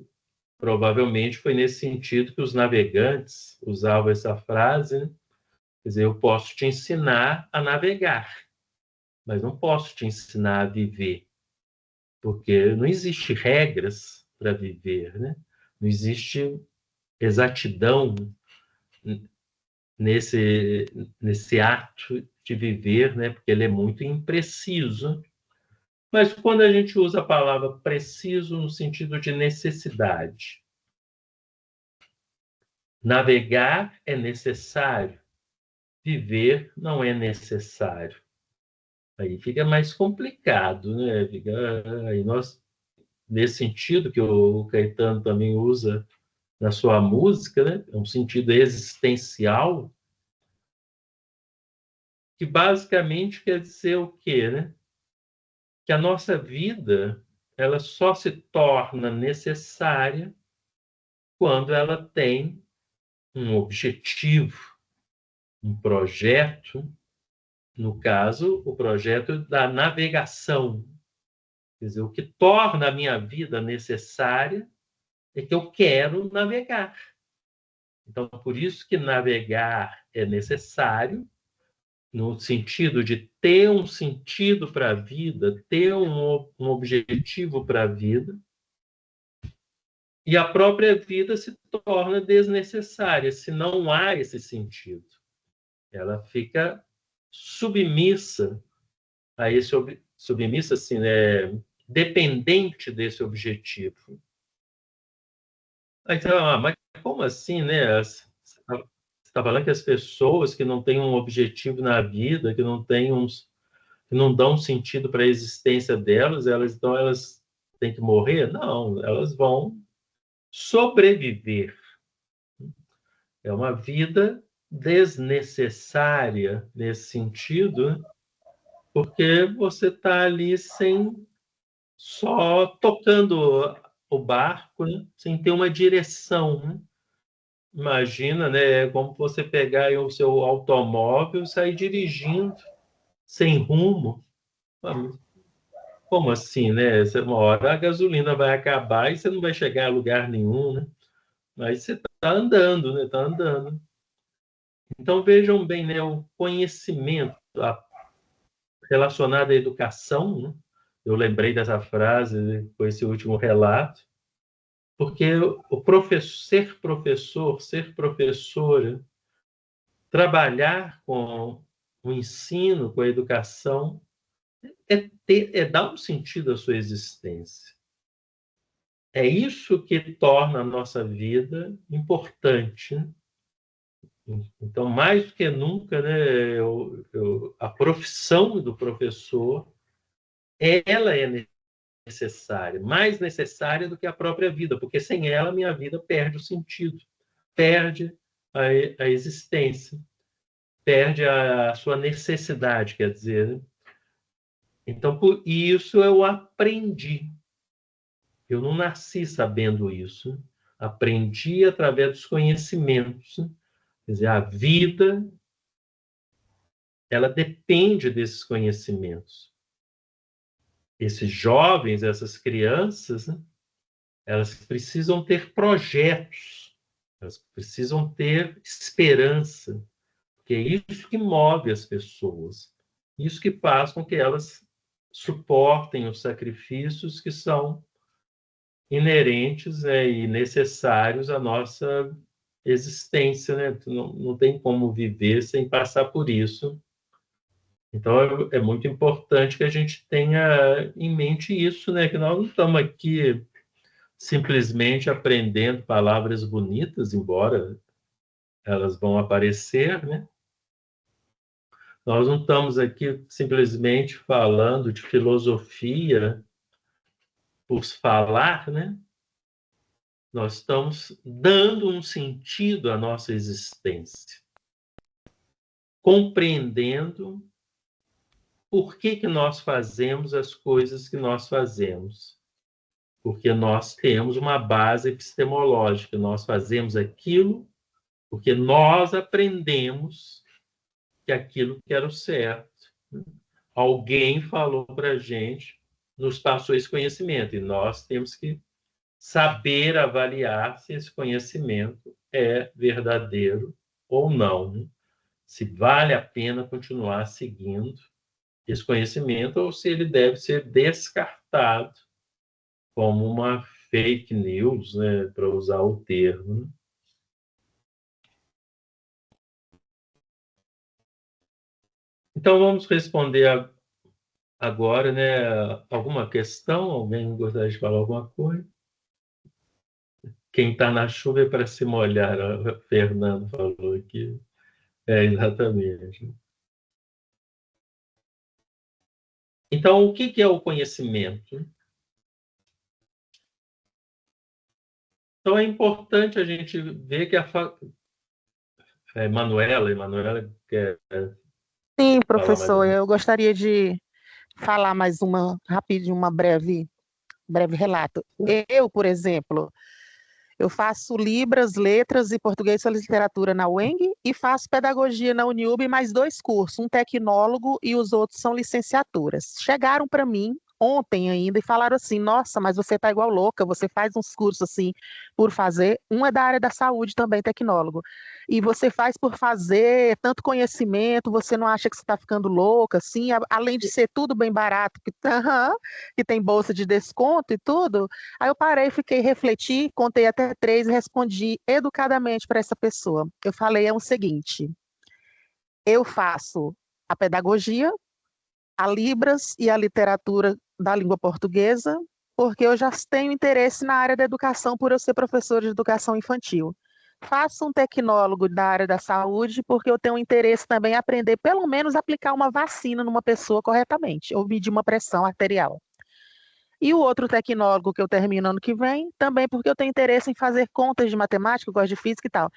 provavelmente foi nesse sentido que os navegantes usavam essa frase, né? Quer dizer, eu posso te ensinar a navegar, mas não posso te ensinar a viver, porque não existe regras para viver, né? Não existe exatidão nesse ato de viver, né? Porque ele é muito impreciso. Mas quando a gente usa a palavra preciso no sentido de necessidade, navegar é necessário, viver não é necessário. Aí fica mais complicado, né? Aí nós, nesse sentido que o Caetano também usa na sua música, né? É um sentido existencial, que basicamente quer dizer o quê, né? Que a nossa vida ela só se torna necessária quando ela tem um objetivo, um projeto, no caso, o projeto da navegação. Quer dizer, o que torna a minha vida necessária é que eu quero navegar. Então, por isso que navegar é necessário, no sentido de ter um sentido para a vida, ter um objetivo para a vida, e a própria vida se torna desnecessária se não há esse sentido. Ela fica submissa a esse submissa assim, né, dependente desse objetivo. Então, mas como assim, né? Você está falando que as pessoas que não têm um objetivo na vida, que não dão sentido para a existência delas, então elas têm que morrer? Não, elas vão sobreviver. É uma vida desnecessária nesse sentido, porque você está ali só tocando o barco, né? Sem ter uma direção, né? Imagina, né, como você pegar aí o seu automóvel e sair dirigindo sem rumo. Como assim, né? Uma hora a gasolina vai acabar e você não vai chegar a lugar nenhum, né? Mas você está andando, né? Está andando. Então vejam bem, né? O conhecimento relacionado à educação, né? Eu lembrei dessa frase com esse último relato, porque ser professor, ser professora, trabalhar com o ensino, com a educação, é dar um sentido à sua existência. É isso que torna a nossa vida importante. Então, mais do que nunca, né, a profissão do professor, ela é necessária, mais necessária do que a própria vida, porque sem ela, minha vida perde o sentido, perde a existência, perde a sua necessidade, quer dizer, né? Então, por isso eu aprendi. Eu não nasci sabendo isso. Aprendi através dos conhecimentos. Quer dizer, a vida, ela depende desses conhecimentos. Esses jovens, essas crianças, né, elas precisam ter projetos, elas precisam ter esperança, porque é isso que move as pessoas, isso que faz com que elas suportem os sacrifícios que são inerentes, né, e necessários à nossa existência, né? Não tem como viver sem passar por isso. Então, é muito importante que a gente tenha em mente isso, né? Que nós não estamos aqui simplesmente aprendendo palavras bonitas, embora elas vão aparecer, né? Nós não estamos aqui simplesmente falando de filosofia por falar, né? Nós estamos dando um sentido à nossa existência, compreendendo por que nós fazemos as coisas que nós fazemos. Porque nós temos uma base epistemológica, nós fazemos aquilo porque nós aprendemos que aquilo que era o certo. Alguém falou para a gente, nos passou esse conhecimento, e nós temos que saber avaliar se esse conhecimento é verdadeiro ou não, se vale a pena continuar seguindo esse conhecimento ou se ele deve ser descartado como uma fake news, né, para usar o termo. Então, vamos responder agora, né, alguma questão? Alguém gostaria de falar alguma coisa? Quem está na chuva é para se molhar, o Fernando falou aqui. É, exatamente. Então, o que é o conhecimento? Então, é importante a gente ver que Emanuela quer Sim, falar mais professor, alguma eu gostaria de falar mais rapidinho, breve relato. Eu, por exemplo, eu faço Libras, Letras e Português e Literatura na UENG e faço Pedagogia na Uniub, mais 2 cursos, um tecnólogo e os outros são licenciaturas. Chegaram para mim ontem ainda e falaram assim: nossa, mas você tá igual louca, você faz uns cursos assim por fazer. Um é da área da saúde também, tecnólogo. E você faz por fazer, tanto conhecimento, você não acha que você está ficando louca, assim, além de ser tudo bem barato, que, que tem bolsa de desconto e tudo. Aí eu parei, fiquei, refleti, contei até 3 e respondi educadamente para essa pessoa. Eu falei, é o seguinte, eu faço a pedagogia, a Libras e a literatura da língua portuguesa, porque eu já tenho interesse na área da educação por eu ser professora de educação infantil. Faço um tecnólogo da área da saúde, porque eu tenho interesse também em aprender, pelo menos, aplicar uma vacina numa pessoa corretamente, ou medir uma pressão arterial. E o outro tecnólogo que eu termino ano que vem, também porque eu tenho interesse em fazer contas de matemática, eu gosto de física e tal.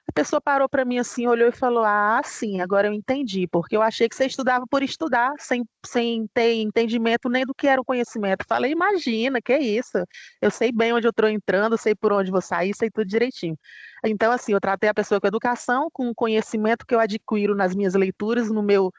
A pessoa parou para mim assim, olhou e falou: ah, sim, agora eu entendi, porque eu achei que você estudava por estudar, sem ter entendimento nem do que era o conhecimento. Falei: imagina, que isso? Eu sei bem onde eu estou entrando, sei por onde vou sair, sei tudo direitinho. Então, assim, eu tratei a pessoa com educação, com o conhecimento que eu adquiro nas minhas leituras, no meu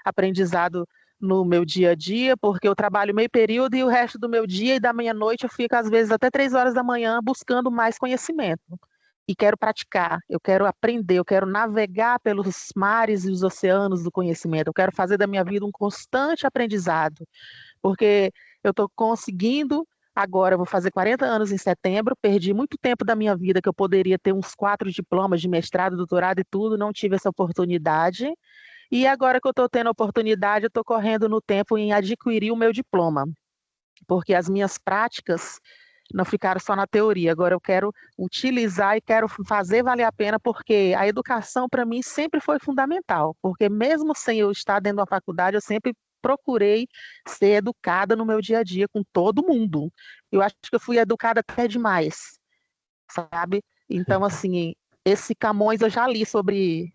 aprendizado no meu dia a dia, porque eu trabalho meio período e o resto do meu dia e da meia-noite eu fico, às vezes, até 3 horas da manhã buscando mais conhecimento e quero praticar, eu quero aprender, eu quero navegar pelos mares e os oceanos do conhecimento, eu quero fazer da minha vida um constante aprendizado, porque eu estou conseguindo, agora eu vou fazer 40 anos em setembro, perdi muito tempo da minha vida que eu poderia ter uns 4 diplomas de mestrado, doutorado e tudo, não tive essa oportunidade, e agora que eu estou tendo a oportunidade, eu estou correndo no tempo em adquirir o meu diploma, porque as minhas práticas não ficaram só na teoria. Agora eu quero utilizar e quero fazer valer a pena, porque a educação para mim sempre foi fundamental, porque mesmo sem eu estar dentro da faculdade, eu sempre procurei ser educada no meu dia a dia com todo mundo. Eu acho que eu fui educada até demais, sabe? Então, assim, esse Camões eu já li sobre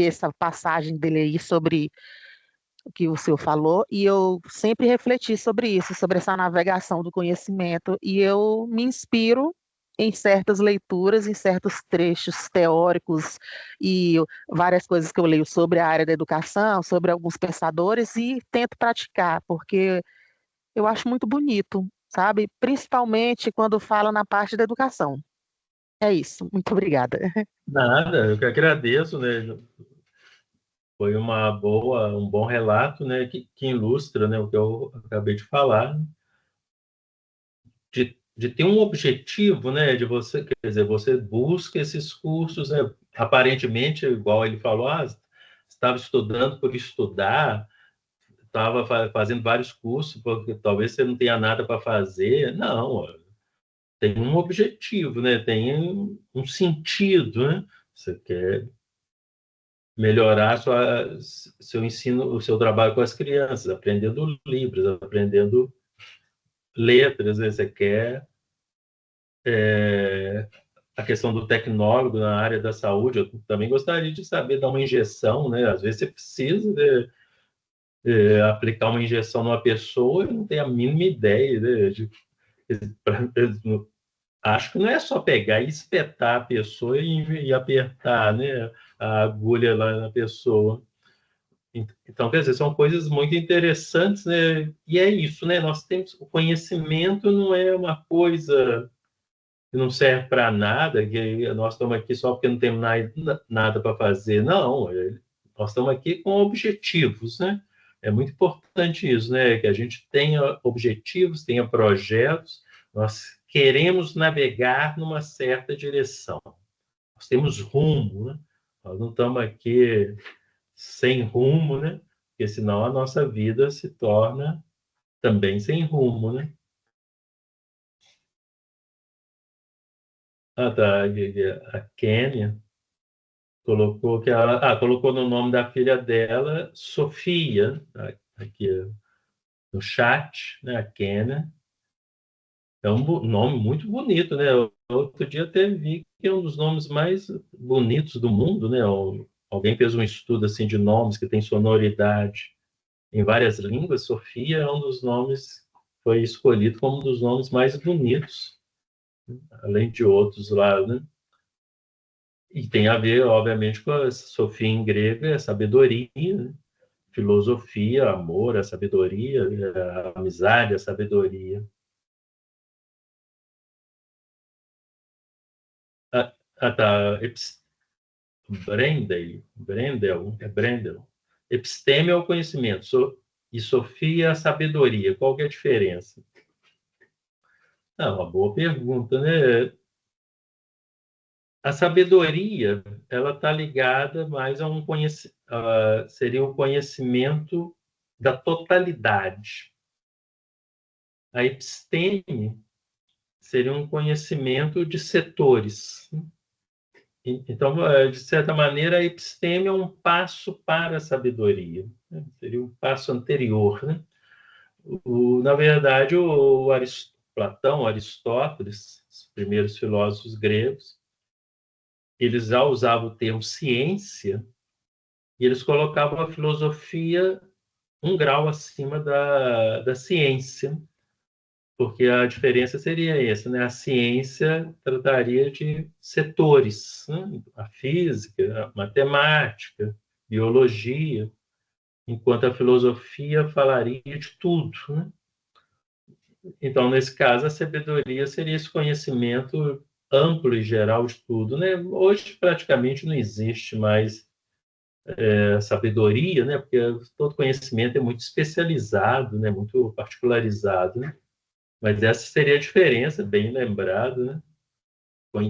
essa passagem dele aí, sobre o que o senhor falou, e eu sempre refleti sobre isso, sobre essa navegação do conhecimento, e eu me inspiro em certas leituras, em certos trechos teóricos e várias coisas que eu leio sobre a área da educação, sobre alguns pensadores, e tento praticar, porque eu acho muito bonito, sabe? Principalmente quando fala na parte da educação. É isso. Muito obrigada. Nada, eu que agradeço, né? Foi um bom relato, né? Que ilustra, né, o que eu acabei de falar, de ter um objetivo, né? De você, quer dizer, você busca esses cursos, né? Aparentemente, igual ele falou, estava estudando por estudar, estava fazendo vários cursos, porque talvez você não tenha nada para fazer. Não, tem um objetivo, né? Tem um sentido, né? Você quer melhorar seu ensino, o seu trabalho com as crianças, aprendendo livros, aprendendo letras, né? Você quer a questão do tecnólogo na área da saúde. Eu também gostaria de saber dar uma injeção, né? Às vezes você precisa aplicar uma injeção numa pessoa e não tem a mínima ideia, né? Acho que não é só pegar e espetar a pessoa e apertar, né, a agulha lá na pessoa. Então, quer dizer, são coisas muito interessantes, né? E é isso, né? Nós temos o conhecimento, não é uma coisa que não serve para nada, que nós estamos aqui só porque não temos nada para fazer. Não, nós estamos aqui com objetivos, né? É muito importante isso, né? Que a gente tenha objetivos, tenha projetos, nós queremos navegar numa certa direção. Nós temos rumo, né? Nós não estamos aqui sem rumo, né? Porque senão a nossa vida se torna também sem rumo, né? Ah, tá. A Kênia colocou que ela colocou no nome da filha dela Sofia, aqui no chat, né? A Kênia. É um nome muito bonito, né? Outro dia até vi que é um dos nomes mais bonitos do mundo, né? Alguém fez um estudo assim de nomes que tem sonoridade em várias línguas. Sofia é um dos nomes, foi escolhido como um dos nomes mais bonitos, além de outros lá, né? E tem a ver, obviamente, com a Sofia em grego, é sabedoria, né? filosofia, amor, a sabedoria, a amizade, a sabedoria. Tá. Brendel. Episteme é o conhecimento, e Sofia a sabedoria. Qual que é a diferença? Uma boa pergunta, né? A sabedoria, ela está ligada mais a seria o conhecimento da totalidade. A episteme seria um conhecimento de setores. Então, de certa maneira, a episteme é um passo para a sabedoria, né? Seria um passo anterior, né? Na verdade, Platão, Aristóteles, os primeiros filósofos gregos, eles já usavam o termo ciência e eles colocavam a filosofia um grau acima da ciência, porque a diferença seria essa, né? A ciência trataria de setores, né? A física, a matemática, biologia, enquanto a filosofia falaria de tudo, né? Então, nesse caso, a sabedoria seria esse conhecimento amplo e geral de tudo, né? Hoje, praticamente, não existe mais sabedoria, né? Porque todo conhecimento é muito especializado, né? Muito particularizado, né? Mas essa seria a diferença, bem lembrado, né?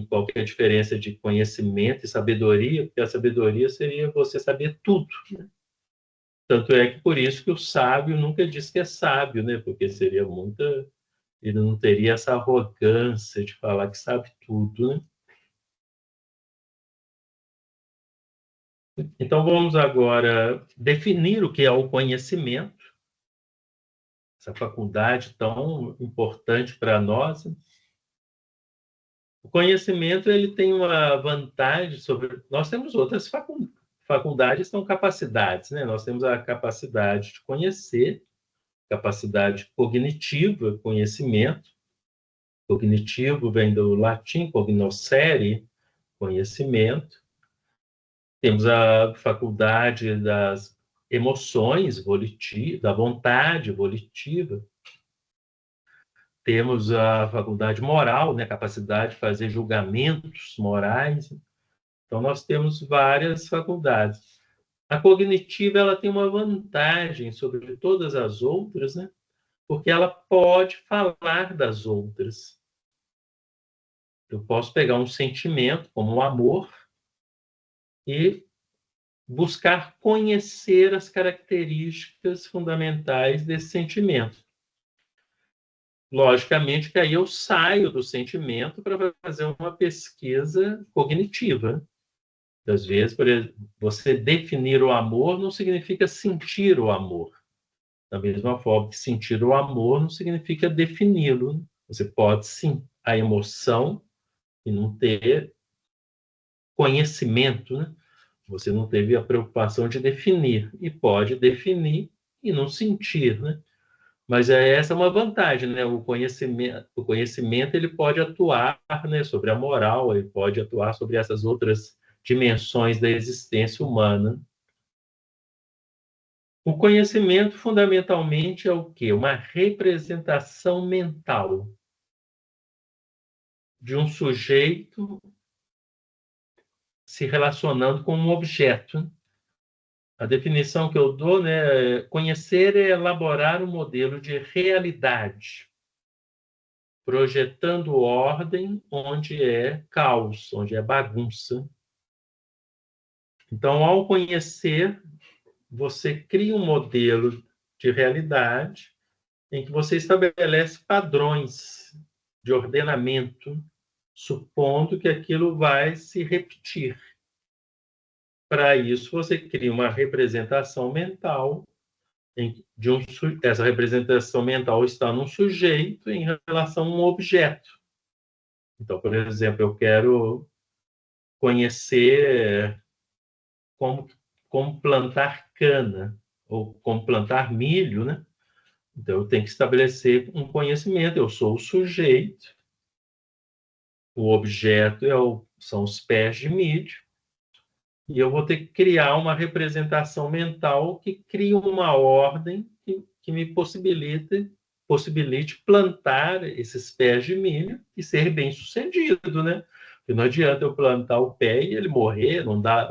Qual que é a diferença de conhecimento e sabedoria? Porque a sabedoria seria você saber tudo, né? Tanto é que por isso que o sábio nunca diz que é sábio, né? Porque seria muita... Ele não teria essa arrogância de falar que sabe tudo, né? Então, vamos agora definir o que é o conhecimento, essa faculdade tão importante para nós. O conhecimento ele tem uma vantagem sobre... Nós temos outras faculdades, são capacidades, né? Nós temos a capacidade de conhecer, capacidade cognitiva, conhecimento. Cognitivo vem do latim, cognoscere, conhecimento. Temos a faculdade das emoções, da vontade volitiva. Temos a faculdade moral, né, capacidade de fazer julgamentos morais. Então, nós temos várias faculdades. A cognitiva ela tem uma vantagem sobre todas as outras, né, porque ela pode falar das outras. Eu posso pegar um sentimento, como o amor, e buscar conhecer as características fundamentais desse sentimento. Logicamente que aí eu saio do sentimento para fazer uma pesquisa cognitiva. Às vezes, por exemplo, você definir o amor não significa sentir o amor. Da mesma forma que sentir o amor não significa defini-lo. Você pode, sim, a emoção e não ter conhecimento, né? Você não teve a preocupação de definir. E pode definir e não sentir, né? Mas essa é uma vantagem, né? O conhecimento ele pode atuar, né, sobre a moral, ele pode atuar sobre essas outras dimensões da existência humana. O conhecimento, fundamentalmente, é o quê? Uma representação mental de um sujeito se relacionando com um objeto. A definição que eu dou, né, conhecer é elaborar um modelo de realidade, projetando ordem onde é caos, onde é bagunça. Então, ao conhecer, você cria um modelo de realidade em que você estabelece padrões de ordenamento, supondo que aquilo vai se repetir. Para isso, você cria uma representação mental, essa representação mental está num sujeito em relação a um objeto. Então, por exemplo, eu quero conhecer como plantar cana ou como plantar milho, né? Então, eu tenho que estabelecer um conhecimento. Eu sou o sujeito, o objeto são os pés de milho, E eu vou ter que criar uma representação mental que crie uma ordem que me possibilite plantar esses pés de milho e ser bem-sucedido, né? Porque não adianta eu plantar o pé e ele morrer, não dá,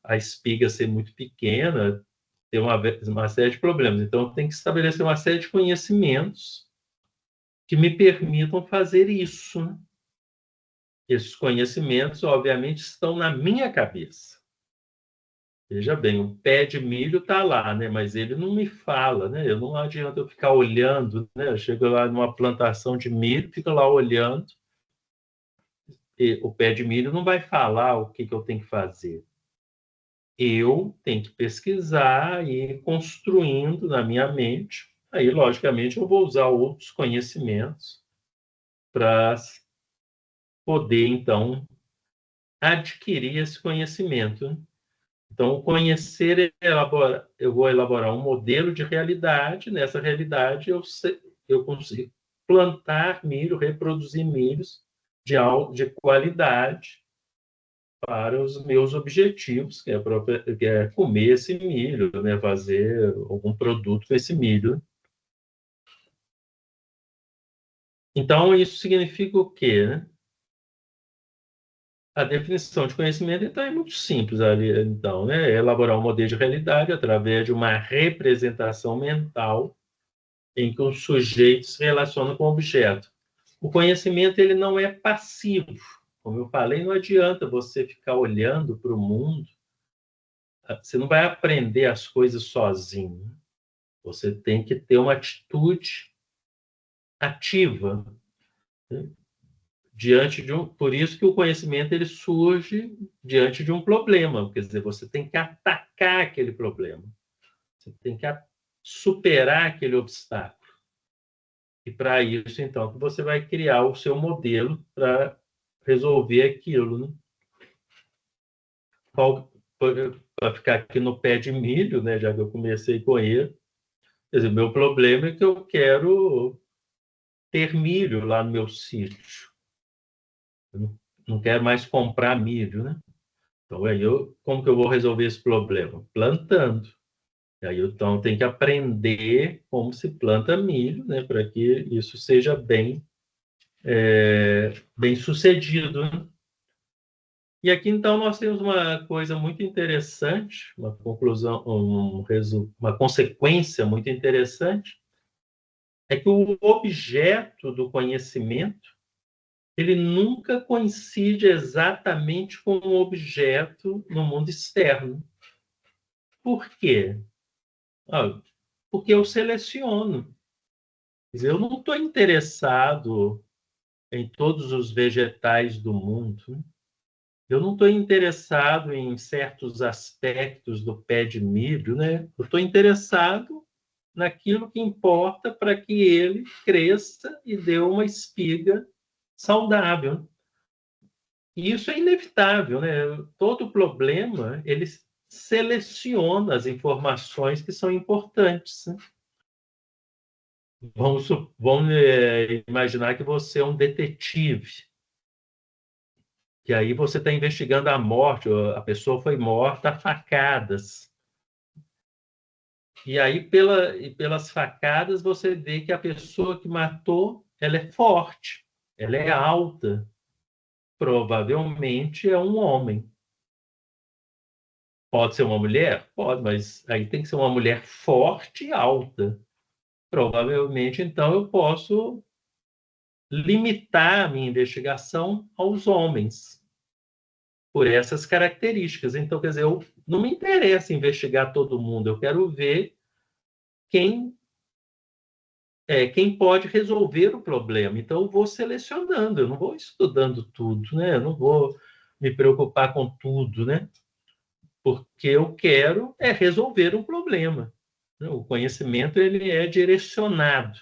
a espiga ser muito pequena, ter uma série de problemas. Então, eu tenho que estabelecer uma série de conhecimentos que me permitam fazer isso, né? Esses conhecimentos, obviamente, estão na minha cabeça. Veja bem, o pé de milho está lá, né? Mas ele não me fala, né? Eu não adianta eu ficar olhando, né? Eu chego lá numa plantação de milho, fico lá olhando, e o pé de milho não vai falar o que eu tenho que fazer. Eu tenho que pesquisar e ir construindo na minha mente. Aí, logicamente, eu vou usar outros conhecimentos para poder, então, adquirir esse conhecimento. Então, conhecer, eu vou elaborar um modelo de realidade. Nessa realidade, eu consigo plantar milho, reproduzir milhos de qualidade para os meus objetivos, que é comer esse milho, né? Fazer algum produto com esse milho. Então, isso significa o quê, né? A definição de conhecimento, então, é muito simples ali, então, né? É elaborar um modelo de realidade através de uma representação mental em que o sujeito se relaciona com o objeto. O conhecimento, ele não é passivo. Como eu falei, não adianta você ficar olhando para o mundo. Você não vai aprender as coisas sozinho. Você tem que ter uma atitude ativa, né? Diante de por isso que o conhecimento ele surge diante de um problema, quer dizer, você tem que atacar aquele problema, você tem que superar aquele obstáculo. E para isso, então, que você vai criar o seu modelo para resolver aquilo, né? Para ficar aqui no pé de milho, né, já que eu comecei com ele, quer dizer, o meu problema é que eu quero ter milho lá no meu sítio. Eu não quero mais comprar milho, né? Então, aí como que eu vou resolver esse problema? Plantando. E aí, então, tem que aprender como se planta milho, né? Para que isso seja bem sucedido, né? E aqui, então, nós temos uma coisa muito interessante, uma conclusão, uma consequência muito interessante, é que o objeto do conhecimento ele nunca coincide exatamente com o objeto no mundo externo. Por quê? Porque eu seleciono. Quer dizer, eu não estou interessado em todos os vegetais do mundo, né? Eu não estou interessado em certos aspectos do pé de milho, né? Eu estou interessado naquilo que importa para que ele cresça e dê uma espiga saudável. E isso é inevitável, né? Todo problema, ele seleciona as informações que são importantes, né? Vamos imaginar que você é um detetive, que aí você está investigando a morte, a pessoa foi morta a facadas. E aí, pelas facadas, você vê que a pessoa que matou, ela é forte, ela é alta, provavelmente é um homem. Pode ser uma mulher? Pode, mas aí tem que ser uma mulher forte e alta. Provavelmente, então, eu posso limitar a minha investigação aos homens, por essas características. Então, quer dizer, não me interessa investigar todo mundo, eu quero ver quem quem pode resolver o problema. Então, eu vou selecionando, eu não vou estudando tudo, né? Eu não vou me preocupar com tudo, né? Porque eu quero resolver um problema. O conhecimento ele é direcionado,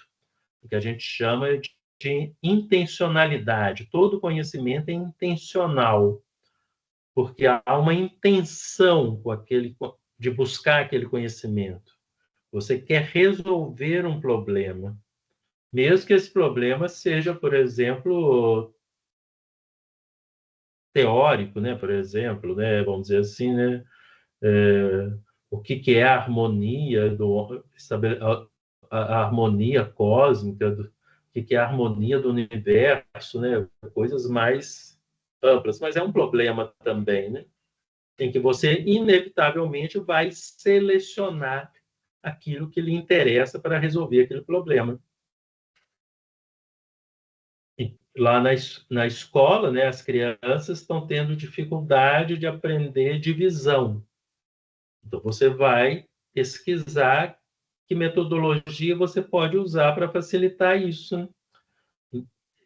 o que a gente chama de intencionalidade. Todo conhecimento é intencional, porque há uma intenção de buscar aquele conhecimento. Você quer resolver um problema, mesmo que esse problema seja, por exemplo, teórico, né, por exemplo, né, vamos dizer assim, né, o que é a harmonia a harmonia cósmica, o que é a harmonia do universo, né, coisas mais amplas, mas é um problema também, né, em que você inevitavelmente vai selecionar aquilo que lhe interessa para resolver aquele problema. Lá na escola, né, as crianças estão tendo dificuldade de aprender divisão. Então, você vai pesquisar que metodologia você pode usar para facilitar isso, né?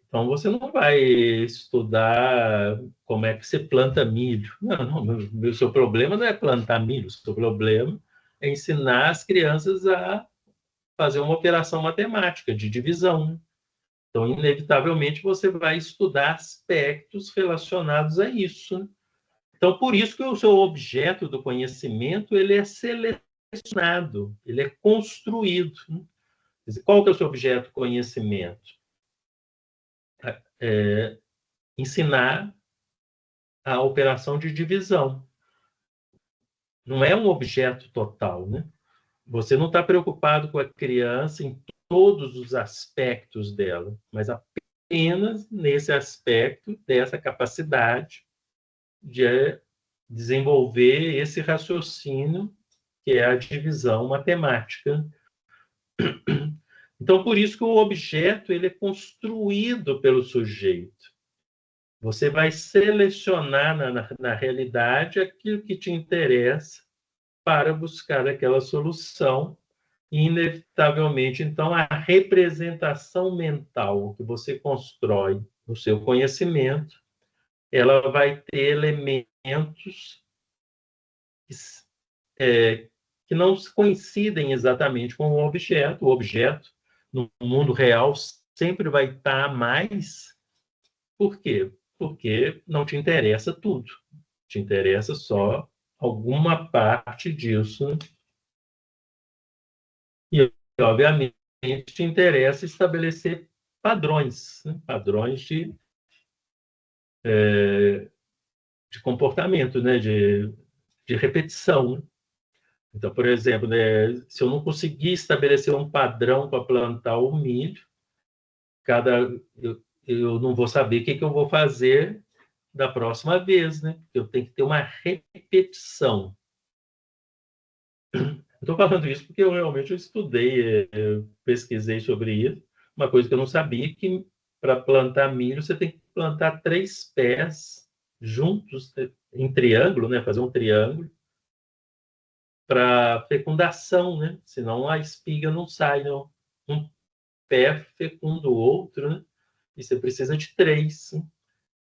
Então, você não vai estudar como é que você planta milho. Não, o seu problema não é plantar milho, o seu problema é ensinar as crianças a fazer uma operação matemática de divisão, né? Então, inevitavelmente, você vai estudar aspectos relacionados a isso, né? Então, por isso que o seu objeto do conhecimento ele é selecionado, ele é construído, né? Qual que é o seu objeto do conhecimento? Ensinar a operação de divisão. Não é um objeto total, né? Você não está preocupado com a criança em todos os aspectos dela, mas apenas nesse aspecto dessa capacidade de desenvolver esse raciocínio que é a divisão matemática. Então, por isso que o objeto ele é construído pelo sujeito. Você vai selecionar na realidade aquilo que te interessa para buscar aquela solução e, inevitavelmente, então, a representação mental que você constrói no seu conhecimento, ela vai ter elementos que não coincidem exatamente com o objeto. O objeto, no mundo real, sempre vai estar mais. Por quê? Porque não te interessa tudo. Te interessa só alguma parte disso. E, obviamente, te interessa estabelecer padrões, né? Padrões de comportamento, né? de repetição, né? Então, por exemplo, né, se eu não conseguir estabelecer um padrão para plantar o milho, eu não vou saber o que eu vou fazer da próxima vez, né? Eu tenho que ter uma repetição. Estou falando isso porque eu realmente estudei, pesquisei sobre isso. Uma coisa que eu não sabia que para plantar milho você tem que plantar 3 pés juntos, em triângulo, né? Fazer um triângulo para fecundação, né? Senão a espiga não sai, não. Um pé fecunda o outro, né? E você precisa de 3. Né?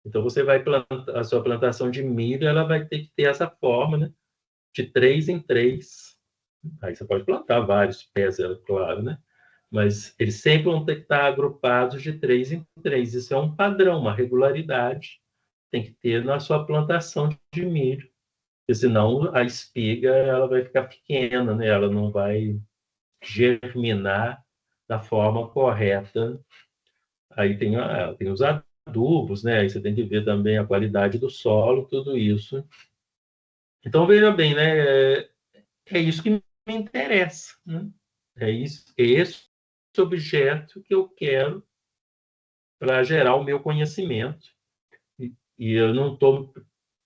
Então você vai plantar a sua plantação de milho, ela vai ter que ter essa forma, né? De 3 em 3. Aí você pode plantar vários pés, é claro, né? Mas eles sempre vão ter que estar agrupados de 3 em 3. Isso é um padrão, uma regularidade. Tem que ter na sua plantação de milho. Porque senão a espiga ela vai ficar pequena, né? Ela não vai germinar da forma correta. Aí tem os adubos, né? Aí você tem que ver também a qualidade do solo, tudo isso. Então, veja bem, né? É isso que me interessa, né? É esse objeto que eu quero para gerar o meu conhecimento. E eu não estou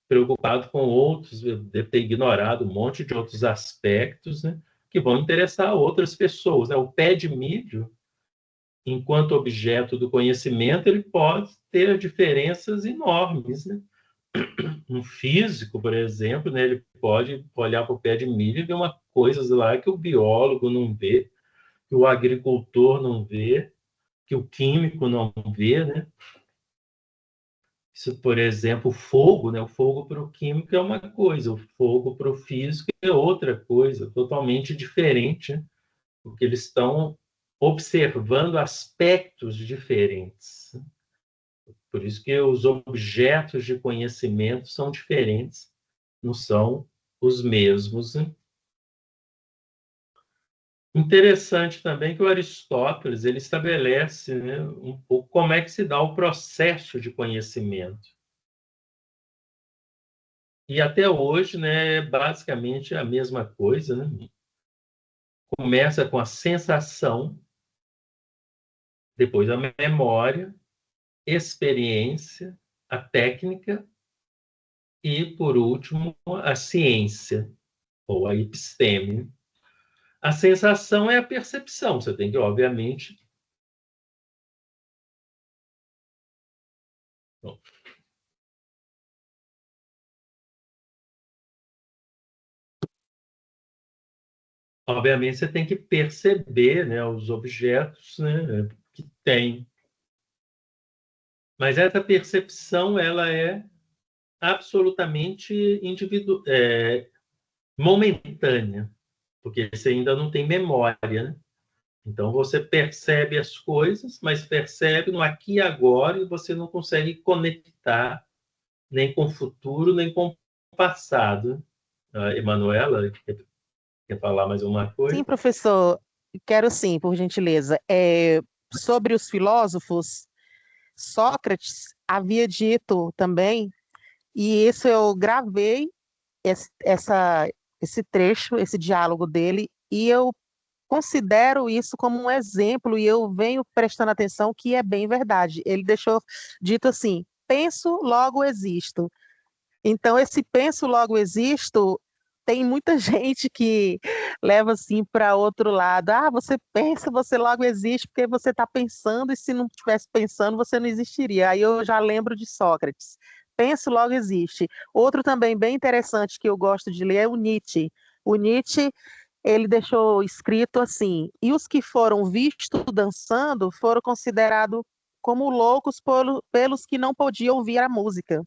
preocupado com outros, eu devo ter ignorado um monte de outros aspectos, né, que vão interessar outras pessoas, né? O pé de milho, enquanto objeto do conhecimento, ele pode ter diferenças enormes, né? Um físico, por exemplo, né, ele pode olhar para o pé de milho e ver uma coisas lá que o biólogo não vê, que o agricultor não vê, que o químico não vê, né? Isso, por exemplo, o fogo, né? O fogo para o químico é uma coisa, o fogo para o físico é outra coisa, totalmente diferente, né? Porque eles estão observando aspectos diferentes. Por isso que os objetos de conhecimento são diferentes, não são os mesmos, né? Interessante também que o Aristóteles ele estabelece, né, um pouco como é que se dá o processo de conhecimento. E até hoje, né, é basicamente a mesma coisa, né? Começa com a sensação, depois a memória, experiência, a técnica e, por último, a ciência, ou a episteme. A sensação é a percepção. Você tem que, obviamente, você tem que perceber, né, os objetos, né, que tem. Mas essa percepção ela é absolutamente momentânea, porque você ainda não tem memória, né? Então você percebe as coisas, mas percebe no aqui e agora e você não consegue conectar nem com o futuro, nem com o passado. A Emanuela, quer falar mais uma Sim, coisa? professor, quero sim, por gentileza. Sobre os filósofos, Sócrates havia dito também, e isso eu gravei esse, essa, esse trecho, esse diálogo dele, e eu considero isso como um exemplo, e eu venho prestando atenção que é bem verdade. Ele deixou dito assim: penso, logo existo. Então, esse penso, logo existo, tem muita gente que leva assim para outro lado. Ah, você pensa, você logo existe, porque você está pensando, e se não estivesse pensando, você não existiria. Aí eu já lembro de Sócrates. Penso, logo existe. Outro também bem interessante que eu gosto de ler é o Nietzsche. O Nietzsche, ele deixou escrito assim: e os que foram vistos dançando foram considerados como loucos pelos que não podiam ouvir a música.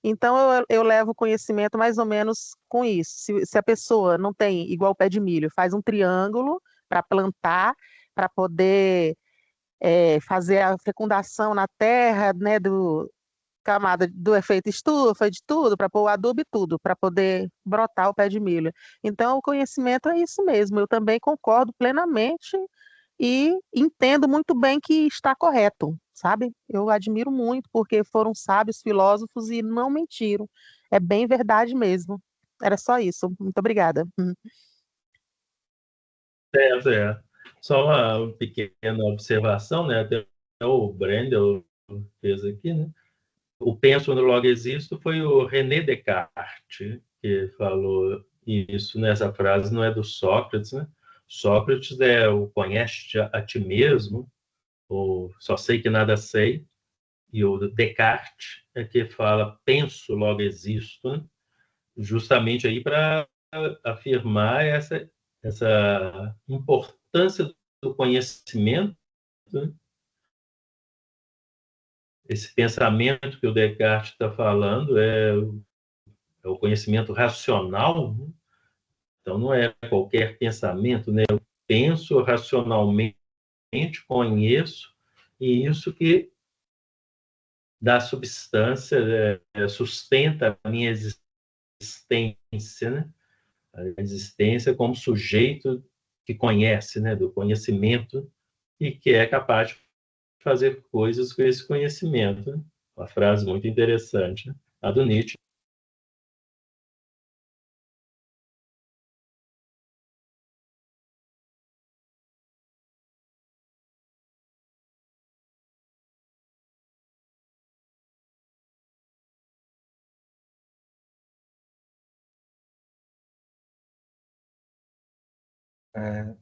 Então, eu levo conhecimento mais ou menos com isso. Se a pessoa não tem, igual o pé de milho, faz um triângulo para plantar, para poder fazer a fecundação na terra, né, do camada do efeito estufa, de tudo, para pôr o adubo e tudo, para poder brotar o pé de milho. Então, o conhecimento é isso mesmo. Eu também concordo plenamente e entendo muito bem que está correto, sabe? Eu admiro muito, porque foram sábios filósofos e não mentiram. É bem verdade mesmo. Era só isso. Muito obrigada. É. Só uma pequena observação, né? Até o Brendel fez aqui, né? O penso no logo existo foi o René Descartes que falou isso nessa frase, não é do Sócrates, né? Sócrates é o conhece a ti mesmo, ou só sei que nada sei, e o Descartes é que fala penso, logo existo, né? Justamente aí para afirmar essa importância do conhecimento, né? Esse pensamento que o Descartes está falando é o conhecimento racional, né? Então não é qualquer pensamento, né? Eu penso racionalmente, conheço, e isso que dá substância, sustenta a minha existência, né? A existência como sujeito que conhece, né? Do conhecimento e que é capaz de fazer coisas com esse conhecimento, né? Uma frase muito interessante, né? A do Nietzsche. É,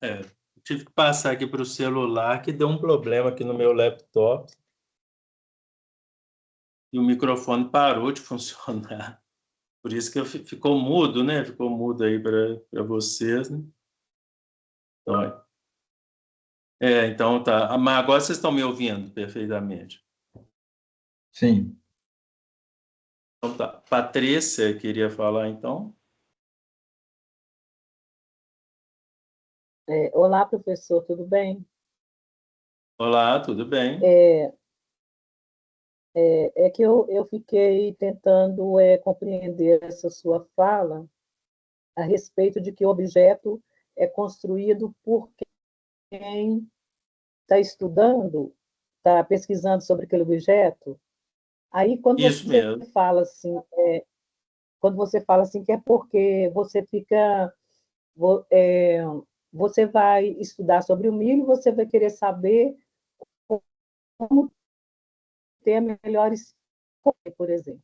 É, tive que passar aqui para o celular, que deu um problema aqui no meu laptop. E o microfone parou de funcionar. Por isso que ficou mudo, né? Ficou mudo aí para vocês, né? Então, então tá. Mas agora vocês estão me ouvindo perfeitamente. Sim. Então tá. Patrícia queria falar, então. Olá, professor, tudo bem? Olá, tudo bem? É que eu fiquei tentando compreender essa sua fala a respeito de que o objeto é construído por quem está estudando, está pesquisando sobre aquele objeto. Aí, Isso mesmo. quando você fala assim, que é porque você fica, é, você vai estudar sobre o milho, você vai querer saber como ter melhores, por exemplo.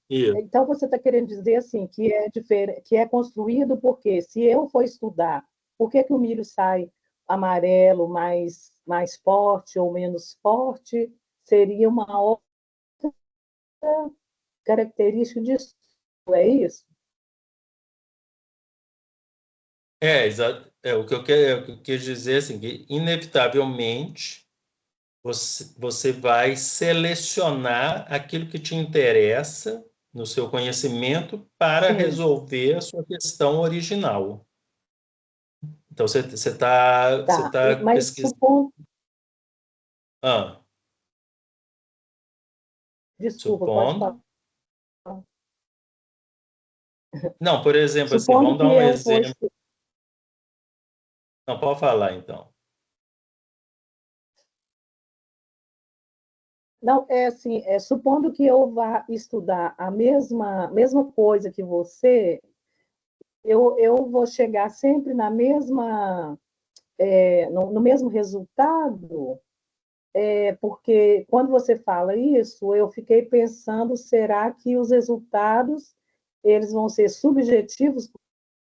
Isso. Então, você está querendo dizer assim que é diferente, que é construído porque, se eu for estudar, por que o milho sai amarelo mais forte ou menos forte, seria uma outra característica disso, é isso? Exato. O que eu quis dizer assim, que inevitavelmente você vai selecionar aquilo que te interessa no seu conhecimento para Sim. resolver a sua questão original. Então, você está Tá, mas pesquisando. desculpa, pode falar. Supondo. Não, por exemplo, assim, Supondo vamos que dar um eu for exemplo. Não, pode falar, então. Não, é assim, supondo que eu vá estudar a mesma coisa que você, eu vou chegar sempre na mesma, no mesmo resultado, porque quando você fala isso, eu fiquei pensando, será que os resultados eles vão ser subjetivos,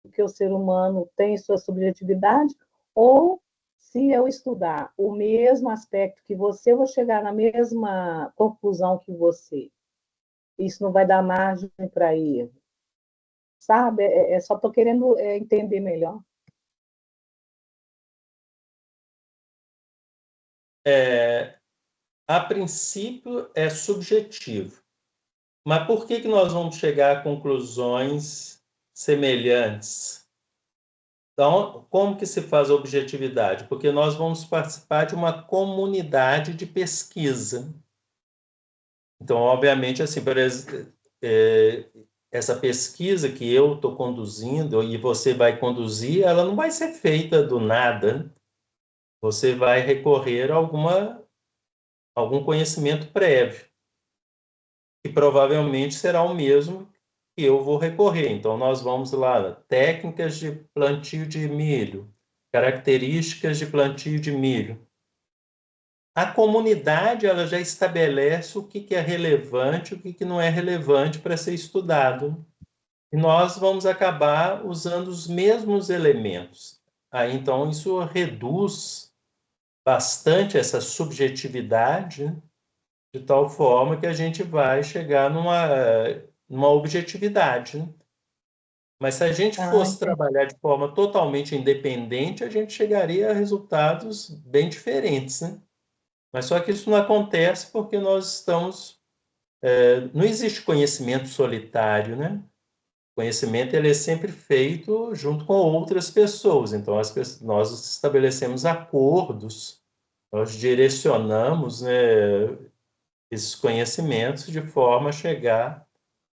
porque o ser humano tem sua subjetividade, ou se eu estudar o mesmo aspecto que você, eu vou chegar na mesma conclusão que você. Isso não vai dar margem para erro. Sabe? Só estou querendo entender melhor. A princípio, é subjetivo. Mas por que nós vamos chegar a conclusões semelhantes? Então, como que se faz a objetividade? Porque nós vamos participar de uma comunidade de pesquisa. Então, obviamente, assim, por exemplo, essa pesquisa que eu estou conduzindo e você vai conduzir, ela não vai ser feita do nada. Você vai recorrer a algum conhecimento prévio, que provavelmente será o mesmo que eu vou recorrer. Então, nós vamos lá, técnicas de plantio de milho, características de plantio de milho. A comunidade ela já estabelece o que é relevante, o que não é relevante para ser estudado. E nós vamos acabar usando os mesmos elementos. Aí, então, isso reduz bastante essa subjetividade, né? De tal forma que a gente vai chegar numa objetividade, né? Mas se a gente Ah, fosse trabalhar de forma totalmente independente, a gente chegaria a resultados bem diferentes, né? Mas só que isso não acontece porque nós estamos... não existe conhecimento solitário, né? O conhecimento ele é sempre feito junto com outras pessoas. Então, nós estabelecemos acordos, nós direcionamos, né, esses conhecimentos de forma a chegar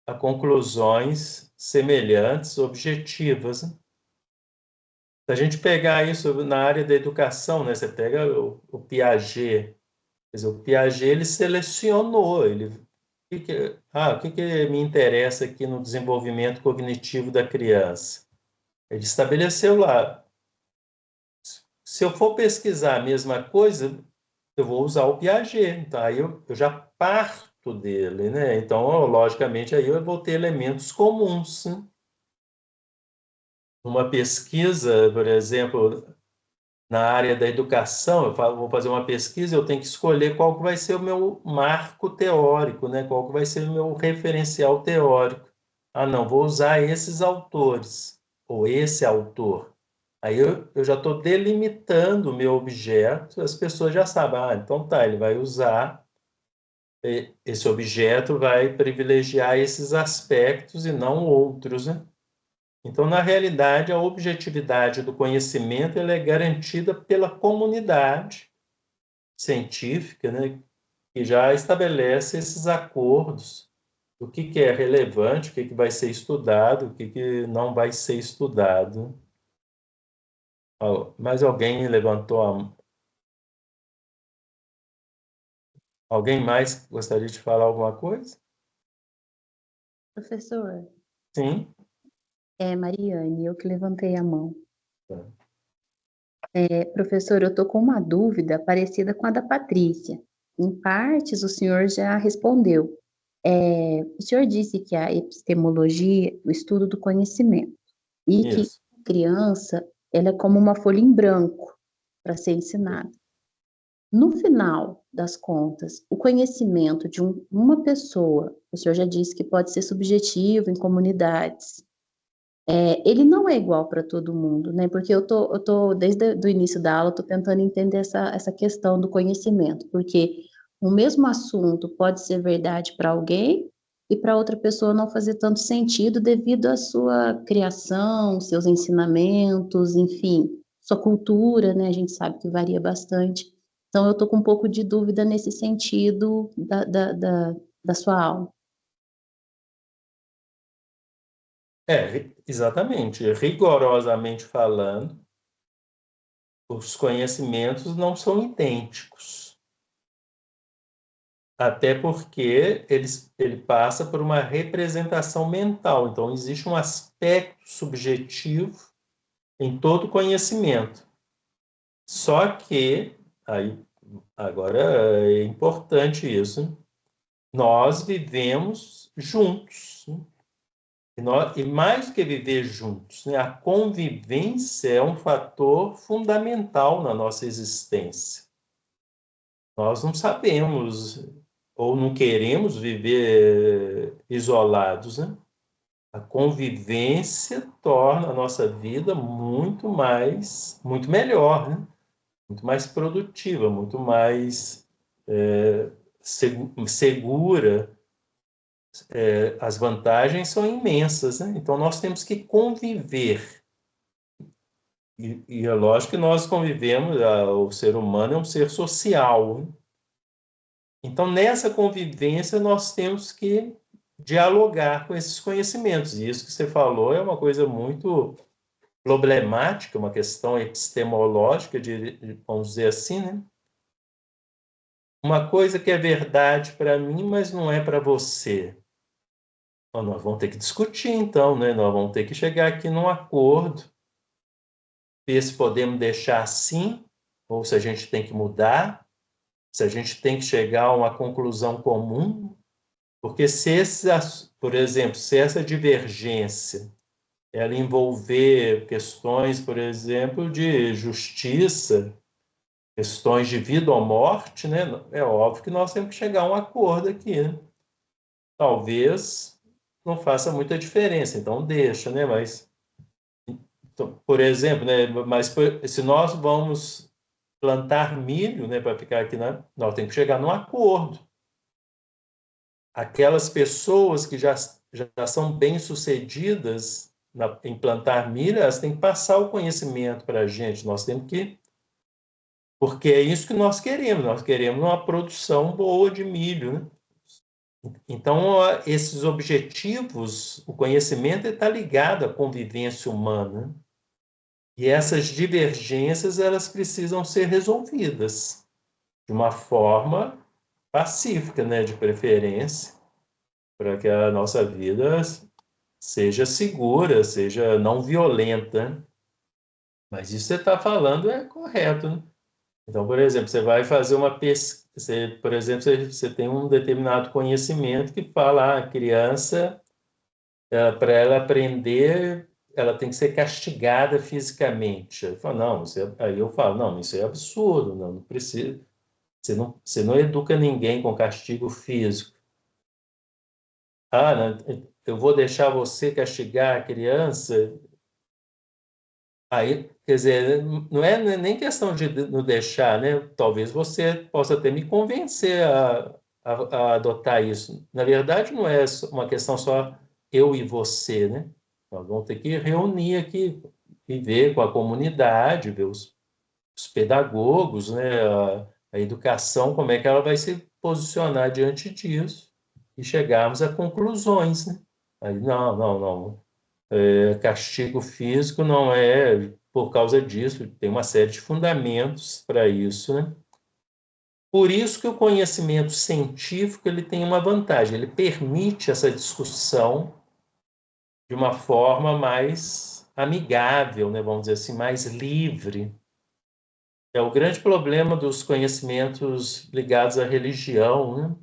a conclusões semelhantes, objetivas, né? Se a gente pegar isso na área da educação, né, você pega o Piaget, quer dizer, o Piaget ele selecionou, o que me interessa aqui no desenvolvimento cognitivo da criança? Ele estabeleceu lá, se eu for pesquisar a mesma coisa, eu vou usar o Piaget, então aí eu já parto dele, né? Então, logicamente, aí eu vou ter elementos comuns, né? uma pesquisa, por exemplo, na área da educação, vou fazer uma pesquisa, eu tenho que escolher qual que vai ser o meu marco teórico, né? Qual que vai ser o meu referencial teórico. Ah, não, vou usar esses autores, ou esse autor. Aí eu já estou delimitando o meu objeto, as pessoas já sabem, ah, então tá, ele vai usar, esse objeto vai privilegiar esses aspectos e não outros, né? Então, na realidade, a objetividade do conhecimento ela é garantida pela comunidade científica, né, que já estabelece esses acordos do que é relevante, o que vai ser estudado, o que não vai ser estudado. Mais alguém levantou a mão? Alguém mais gostaria de falar alguma coisa? Professor, Sim. é Mariane, eu que levantei a mão. Tá. Professor, eu estou com uma dúvida parecida com a da Patrícia. Em partes, o senhor já respondeu. O senhor disse que a epistemologia, o estudo do conhecimento, e que Isso. a criança, ela é como uma folha em branco para ser ensinada. No final das contas, o conhecimento de uma pessoa, o senhor já disse que pode ser subjetivo em comunidades, ele não é igual para todo mundo, né? Porque eu tô desde o início da aula, estou tentando entender essa questão do conhecimento, porque o mesmo assunto pode ser verdade para alguém e para outra pessoa não fazer tanto sentido devido à sua criação, seus ensinamentos, enfim, sua cultura, né? A gente sabe que varia bastante. Então, eu estou com um pouco de dúvida nesse sentido da sua aula. Exatamente. Rigorosamente falando, os conhecimentos não são idênticos. Até porque ele passa por uma representação mental. Então, existe um aspecto subjetivo em todo conhecimento. Só que, aí, agora é importante isso, nós vivemos juntos. E mais do que viver juntos, né, a convivência é um fator fundamental na nossa existência. Nós não sabemos ou não queremos viver isolados, né? A convivência torna a nossa vida muito melhor, né? Muito mais produtiva, muito mais segura. As vantagens são imensas, né? Então nós temos que conviver. E é lógico que nós convivemos, o ser humano é um ser social, né? Então, nessa convivência, nós temos que dialogar com esses conhecimentos. E isso que você falou é uma coisa muito problemática, uma questão epistemológica, vamos dizer assim, né? Uma coisa que é verdade para mim, mas não é para você. Então, nós vamos ter que discutir, então, né? Nós vamos ter que chegar aqui num acordo, ver se podemos deixar assim, ou se a gente tem que mudar, se a gente tem que chegar a uma conclusão comum. Porque por exemplo, se essa divergência ela envolver questões, por exemplo, de justiça, questões de vida ou morte, né? É óbvio que nós temos que chegar a um acordo aqui, né? Talvez não faça muita diferença, então deixa, né? Mas, então, por exemplo, né? Se nós vamos plantar milho, né? Para ficar aqui, né? Nós temos que chegar num acordo. Aquelas pessoas que já são bem-sucedidas em plantar milho, elas têm que passar o conhecimento para a gente. Nós temos que... Porque é isso que nós queremos uma produção boa de milho, né? Então, esses objetivos, o conhecimento está ligado à convivência humana. E essas divergências, elas precisam ser resolvidas de uma forma pacífica, né, de preferência, para que a nossa vida seja segura, seja não violenta. Mas isso que você está falando é correto, né? Então, por exemplo, você vai fazer uma pesquisa, por exemplo, você tem um determinado conhecimento que fala, a criança, para ela aprender, ela tem que ser castigada fisicamente. Eu falo, não, aí eu falo, não, isso é absurdo, não precisa. Você não educa ninguém com castigo físico. Ah, não, eu vou deixar você castigar a criança? Aí, quer dizer, não é nem questão de não deixar, né? Talvez você possa até me convencer a adotar isso. Na verdade, não é uma questão só eu e você, né? Nós vamos ter que reunir aqui e ver com a comunidade, ver os pedagogos, né? A educação, como é que ela vai se posicionar diante disso e chegarmos a conclusões, né? Aí, não. Castigo físico não é por causa disso, tem uma série de fundamentos para isso, né? Por isso que o conhecimento científico ele tem uma vantagem, ele permite essa discussão de uma forma mais amigável, né? Vamos dizer assim, mais livre. É o grande problema dos conhecimentos ligados à religião, né?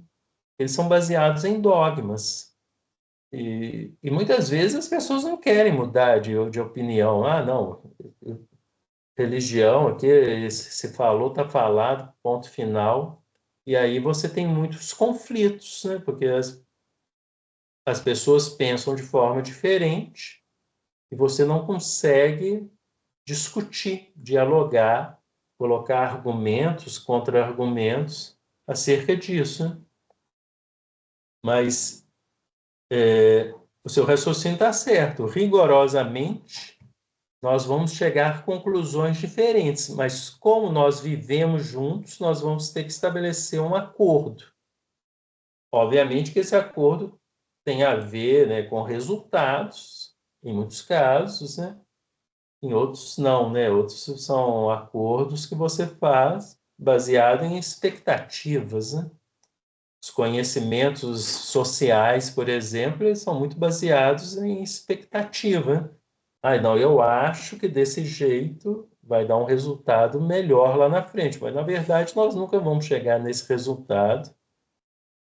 Eles são baseados em dogmas. E muitas vezes as pessoas não querem mudar de opinião. Ah, não, religião aqui, se falou, está falado, ponto final. E aí você tem muitos conflitos, né? Porque as pessoas pensam de forma diferente e você não consegue discutir, dialogar, colocar argumentos, contra-argumentos acerca disso, né? Mas o seu raciocínio está certo. Rigorosamente, nós vamos chegar a conclusões diferentes, mas como nós vivemos juntos, nós vamos ter que estabelecer um acordo. Obviamente que esse acordo tem a ver, né, com resultados, em muitos casos, né? Em outros não, né? Outros são acordos que você faz baseado em expectativas, né? Os conhecimentos sociais, por exemplo, eles são muito baseados em expectativa. Ah, não, eu acho que desse jeito vai dar um resultado melhor lá na frente, mas na verdade nós nunca vamos chegar nesse resultado,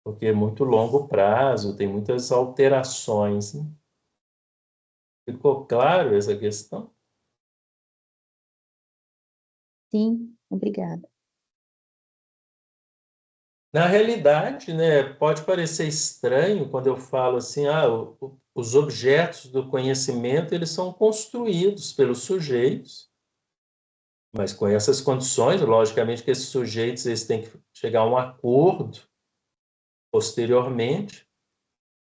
porque é muito longo prazo, tem muitas alterações, né? Ficou claro essa questão? Sim, obrigada. Na realidade, né, pode parecer estranho quando eu falo assim, os objetos do conhecimento eles são construídos pelos sujeitos, mas com essas condições, logicamente que esses sujeitos eles têm que chegar a um acordo posteriormente,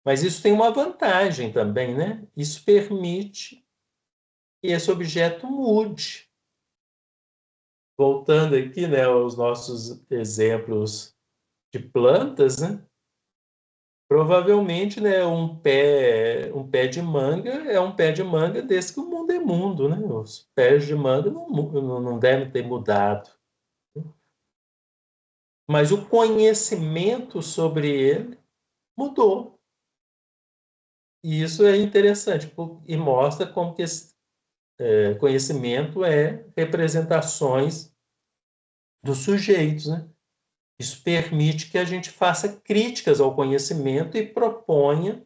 mas isso tem uma vantagem também, né? Isso permite que esse objeto mude. Voltando aqui, né, aos nossos exemplos de plantas, né? Provavelmente, né, um pé de manga é um pé de manga desde que o mundo é mundo, né? Os pés de manga não devem ter mudado. Mas o conhecimento sobre ele mudou. E isso é interessante e mostra como que esse conhecimento é representações dos sujeitos, né? Isso permite que a gente faça críticas ao conhecimento e proponha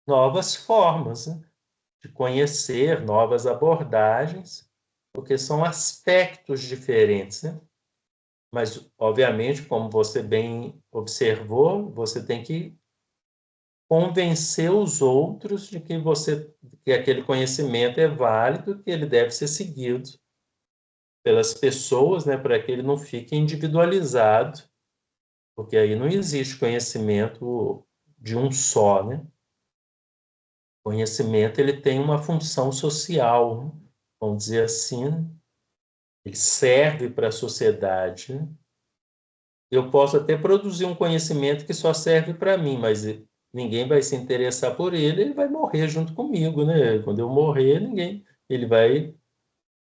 novas formas, né, de conhecer, novas abordagens, porque são aspectos diferentes, né? Mas, obviamente, como você bem observou, você tem que convencer os outros de que aquele conhecimento é válido, que ele deve ser seguido pelas pessoas, né, para que ele não fique individualizado, porque aí não existe conhecimento de um só, né? O conhecimento ele tem uma função social, né? Vamos dizer assim, né? Ele serve para a sociedade, né? Eu posso até produzir um conhecimento que só serve para mim, mas ninguém vai se interessar por ele, ele vai morrer junto comigo, né? Quando eu morrer, ele vai,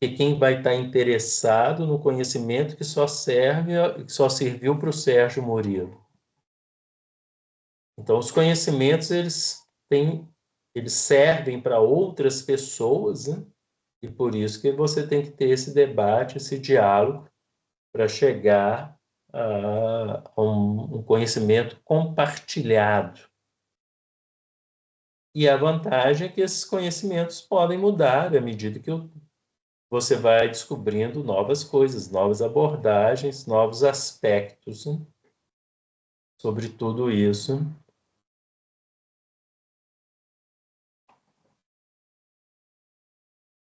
e quem vai estar interessado no conhecimento que que só serviu para o Sérgio Murilo. Então, os conhecimentos, eles servem para outras pessoas, né? E por isso que você tem que ter esse debate, esse diálogo, para chegar a um conhecimento compartilhado. E a vantagem é que esses conhecimentos podem mudar à medida que você vai descobrindo novas coisas, novas abordagens, novos aspectos, né, sobre tudo isso.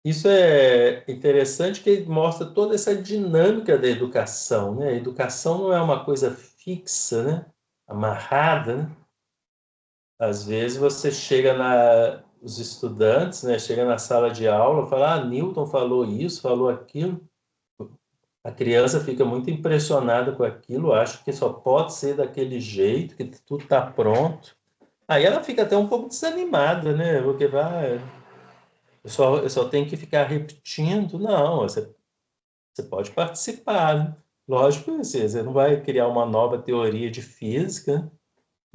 Isso é interessante que mostra toda essa dinâmica da educação, né? A educação não é uma coisa fixa, né? Amarrada, né? Às vezes você chega os estudantes, né? Chega na sala de aula, fala, Newton falou isso, falou aquilo. A criança fica muito impressionada com aquilo, acha que só pode ser daquele jeito, que tudo está pronto. Aí ela fica até um pouco desanimada, né? Porque vai, eu só tenho que ficar repetindo. Não, você pode participar, né? Lógico que você não vai criar uma nova teoria de física,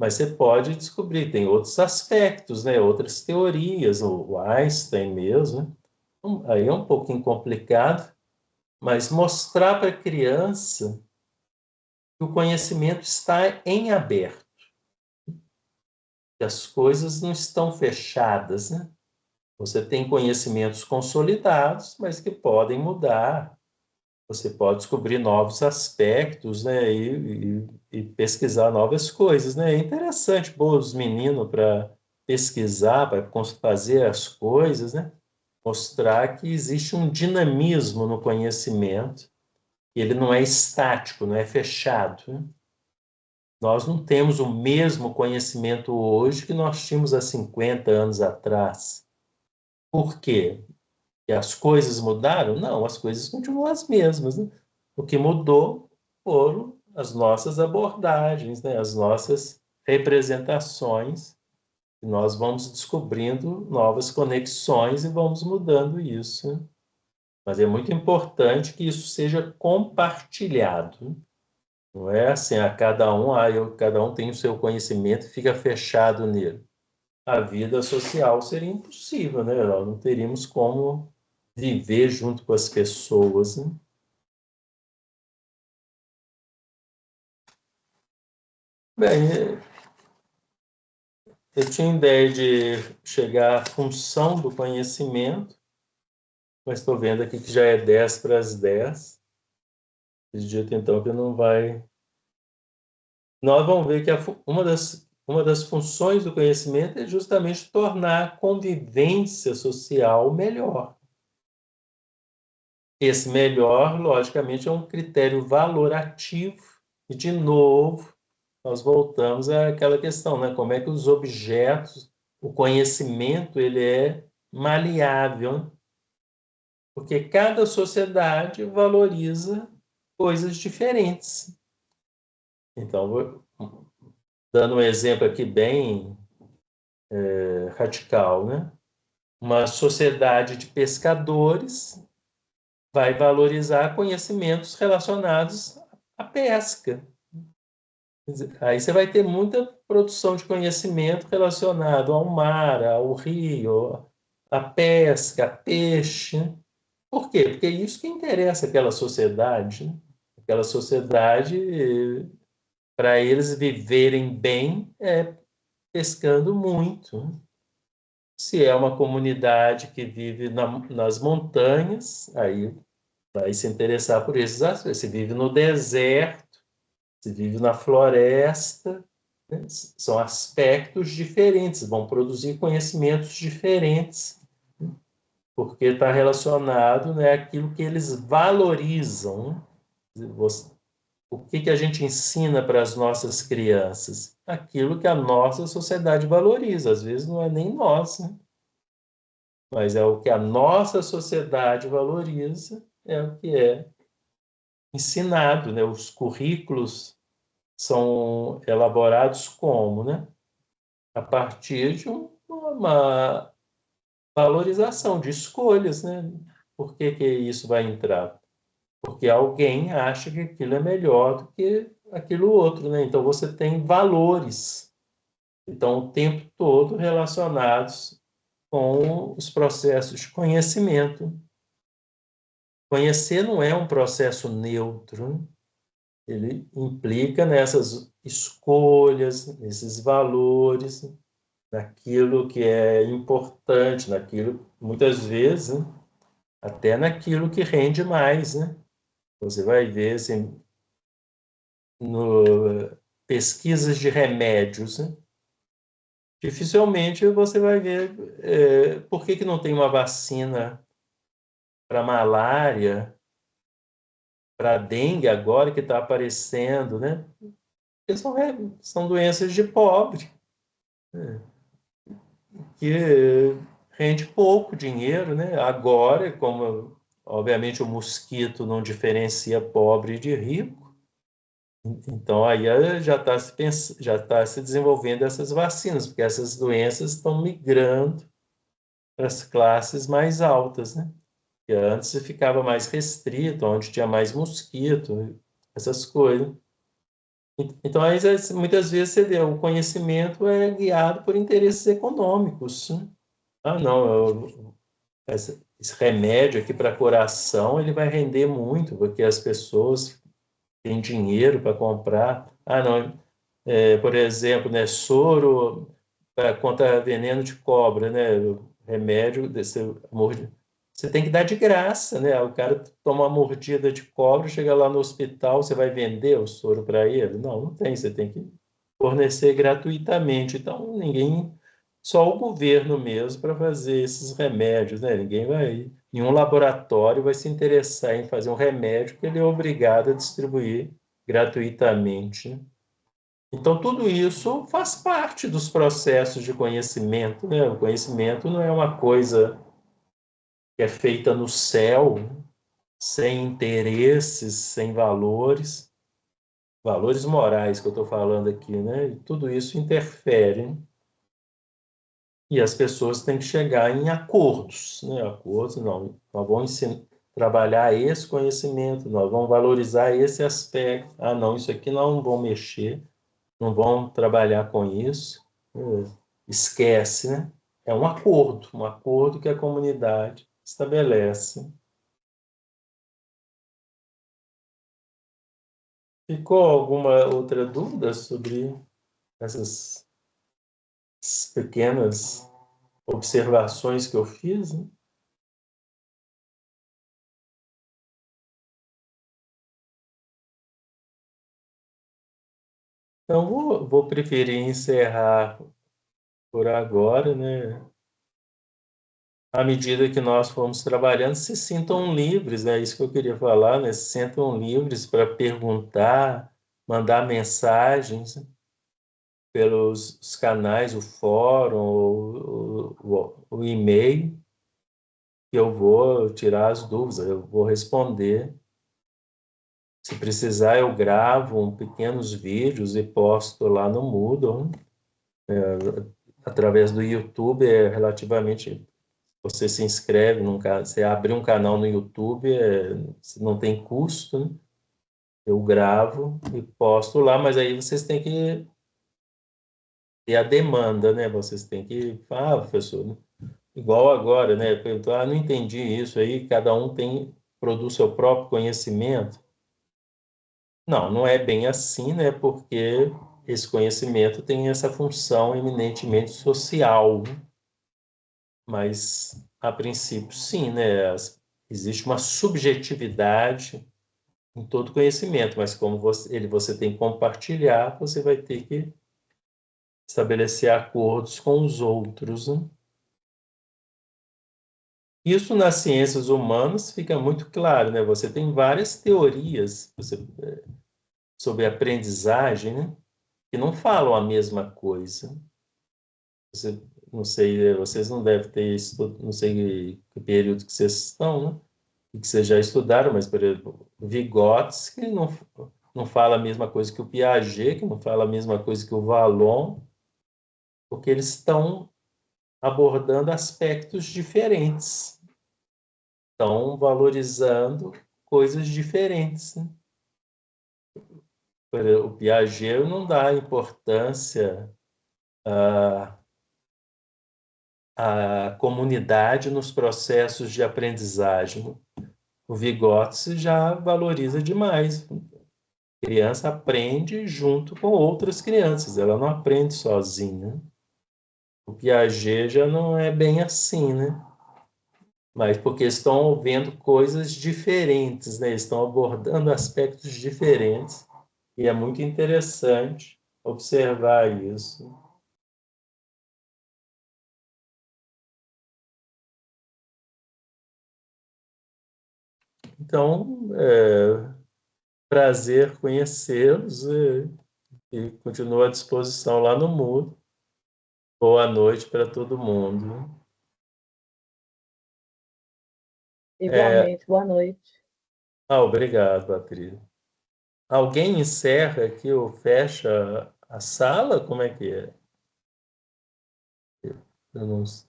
mas você pode descobrir, tem outros aspectos, né? Outras teorias, o Einstein mesmo, né? Aí é um pouquinho complicado, mas mostrar para a criança que o conhecimento está em aberto, que as coisas não estão fechadas, né? Você tem conhecimentos consolidados, mas que podem mudar. Você pode descobrir novos aspectos, né? E pesquisar novas coisas, né? É interessante pôr os meninos para pesquisar, para fazer as coisas, né? Mostrar que existe um dinamismo no conhecimento, que ele não é estático, não é fechado, né? Nós não temos o mesmo conhecimento hoje que nós tínhamos há 50 anos atrás. Por quê? E as coisas mudaram? Não, as coisas continuam as mesmas, né? O que mudou foram as nossas abordagens, né? As nossas representações. E nós vamos descobrindo novas conexões e vamos mudando isso, né? Mas é muito importante que isso seja compartilhado. Não é assim, cada um tem o seu conhecimento e fica fechado nele. A vida social seria impossível, né? Nós não teríamos como viver junto com as pessoas, né? Bem, eu tinha ideia de chegar à função do conhecimento, mas estou vendo aqui que já é 10 para as 10. Acredito, então, que não vai... Nós vamos ver que uma das funções do conhecimento é justamente tornar a convivência social melhor. Esse melhor, logicamente, é um critério valorativo, e, de novo, nós voltamos àquela questão, né? Como é que os objetos, o conhecimento, ele é maleável, né? Porque cada sociedade valoriza coisas diferentes. Então, dando um exemplo aqui bem radical, né? Uma sociedade de pescadores vai valorizar conhecimentos relacionados à pesca. Aí você vai ter muita produção de conhecimento relacionado ao mar, ao rio, à pesca, a peixe. Por quê? Porque é isso que interessa àquela sociedade, né? Aquela sociedade, para eles viverem bem, é pescando muito. Se é uma comunidade que vive nas montanhas, aí vai se interessar por esses aspectos. Se vive no deserto, se vive na floresta, né? São aspectos diferentes, vão produzir conhecimentos diferentes, né? Porque está relacionado, né, àquilo que eles valorizam, né? O que a gente ensina para as nossas crianças? Aquilo que a nossa sociedade valoriza. Às vezes não é nem nós, né? Mas é o que a nossa sociedade valoriza, é o que é ensinado, né? Os currículos são elaborados como, né? A partir de uma valorização de escolhas, né? Por que isso vai entrar? Porque alguém acha que aquilo é melhor do que aquilo outro, né? Então você tem valores, então o tempo todo relacionados com os processos de conhecimento. Conhecer não é um processo neutro, né? Ele implica nessas escolhas, nesses valores. naquilo que é importante, naquilo, muitas vezes, né, até naquilo que rende mais, né? Você vai ver, assim, no pesquisas de remédios, né? Dificilmente você vai ver por que não tem uma vacina para malária, para dengue agora que está aparecendo, né? Porque são doenças de pobre, né? Que rende pouco dinheiro, né? Agora, como obviamente o mosquito não diferencia pobre de rico, então aí já está se desenvolvendo essas vacinas, porque essas doenças estão migrando para as classes mais altas, né? Que antes ficava mais restrito, onde tinha mais mosquito, essas coisas. Então, aí, muitas vezes você vê, o conhecimento é guiado por interesses econômicos, né? Ah, não, esse remédio aqui para coração, ele vai render muito, porque as pessoas têm dinheiro para comprar. Ah, não, por exemplo, né, soro contra veneno de cobra, né? Remédio desse você tem que dar de graça, né? O cara toma uma mordida de cobra, chega lá no hospital, você vai vender o soro para ele? Não, não tem, você tem que fornecer gratuitamente. Então, só o governo mesmo para fazer esses remédios, né? Nenhum laboratório vai se interessar em fazer um remédio que ele é obrigado a distribuir gratuitamente, né? Então, tudo isso faz parte dos processos de conhecimento, né? O conhecimento não é uma coisa que é feita no céu, sem interesses, sem valores, valores morais que eu estou falando aqui, né? E tudo isso interfere, né? E as pessoas têm que chegar em acordos, né? Acordos, não, nós vamos trabalhar esse conhecimento, nós vamos valorizar esse aspecto. Ah, não, isso aqui não vão mexer, não vão trabalhar com isso. Esquece, né? É um acordo que a comunidade estabelece. Ficou alguma outra dúvida sobre essas pequenas observações que eu fiz, né? Então, vou preferir encerrar por agora, né? À medida que nós formos trabalhando, se sintam livres, né? Isso que eu queria falar, né? Se sintam livres para perguntar, mandar mensagens, né, pelos os canais, o fórum, o e-mail, que eu vou tirar as dúvidas, eu vou responder. Se precisar, eu gravo pequenos vídeos e posto lá no Moodle. Através do YouTube, relativamente. Você se inscreve, você abre um canal no YouTube, não tem custo, né? Eu gravo e posto lá, mas aí vocês têm que ter a demanda, né? Vocês têm que falar, professor, né? Igual agora, né? Perguntou, não entendi isso aí, cada um produz seu próprio conhecimento. Não, não é bem assim, né? Porque esse conhecimento tem essa função eminentemente social, né? Mas, a princípio, sim, né? Existe uma subjetividade em todo conhecimento, mas como você tem que compartilhar, você vai ter que estabelecer acordos com os outros, né? Isso nas ciências humanas fica muito claro, né? Você tem várias teorias sobre aprendizagem, né, que não falam a mesma coisa. Não sei, vocês não devem ter estudado, não sei que período que vocês estão, né? E que vocês já estudaram, mas, por exemplo, o Vygotsky não fala a mesma coisa que o Piaget, que não fala a mesma coisa que o Vallon, porque eles estão abordando aspectos diferentes, estão valorizando coisas diferentes, né? O Piaget não dá importância à comunidade nos processos de aprendizagem. O Vygotsky já valoriza demais. A criança aprende junto com outras crianças, ela não aprende sozinha. O Piaget já não é bem assim, né? Mas porque estão vendo coisas diferentes, né? Estão abordando aspectos diferentes. E é muito interessante observar isso. Então, prazer conhecê-los e continuo à disposição lá no Moodle. Boa noite para todo mundo. Igualmente, boa noite. Obrigado, Patrícia. Alguém encerra aqui ou fecha a sala? Como é que é? Eu não sei.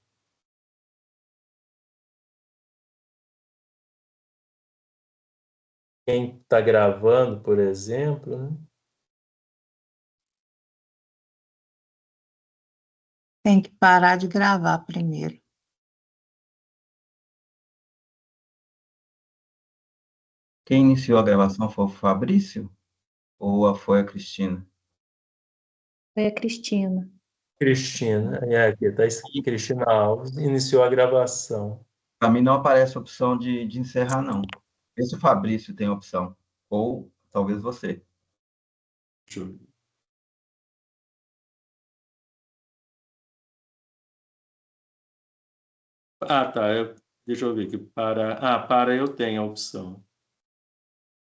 Quem está gravando, por exemplo, né? Tem que parar de gravar primeiro. Quem iniciou a gravação foi o Fabrício ou foi a Cristina? Foi a Cristina. Cristina, aqui está escrito Cristina Alves, iniciou a gravação. Para mim não aparece a opção de encerrar, não. Esse o Fabrício tem a opção. Ou talvez você. Deixa eu ver. Tá. Deixa eu ver aqui. Para eu tenho a opção.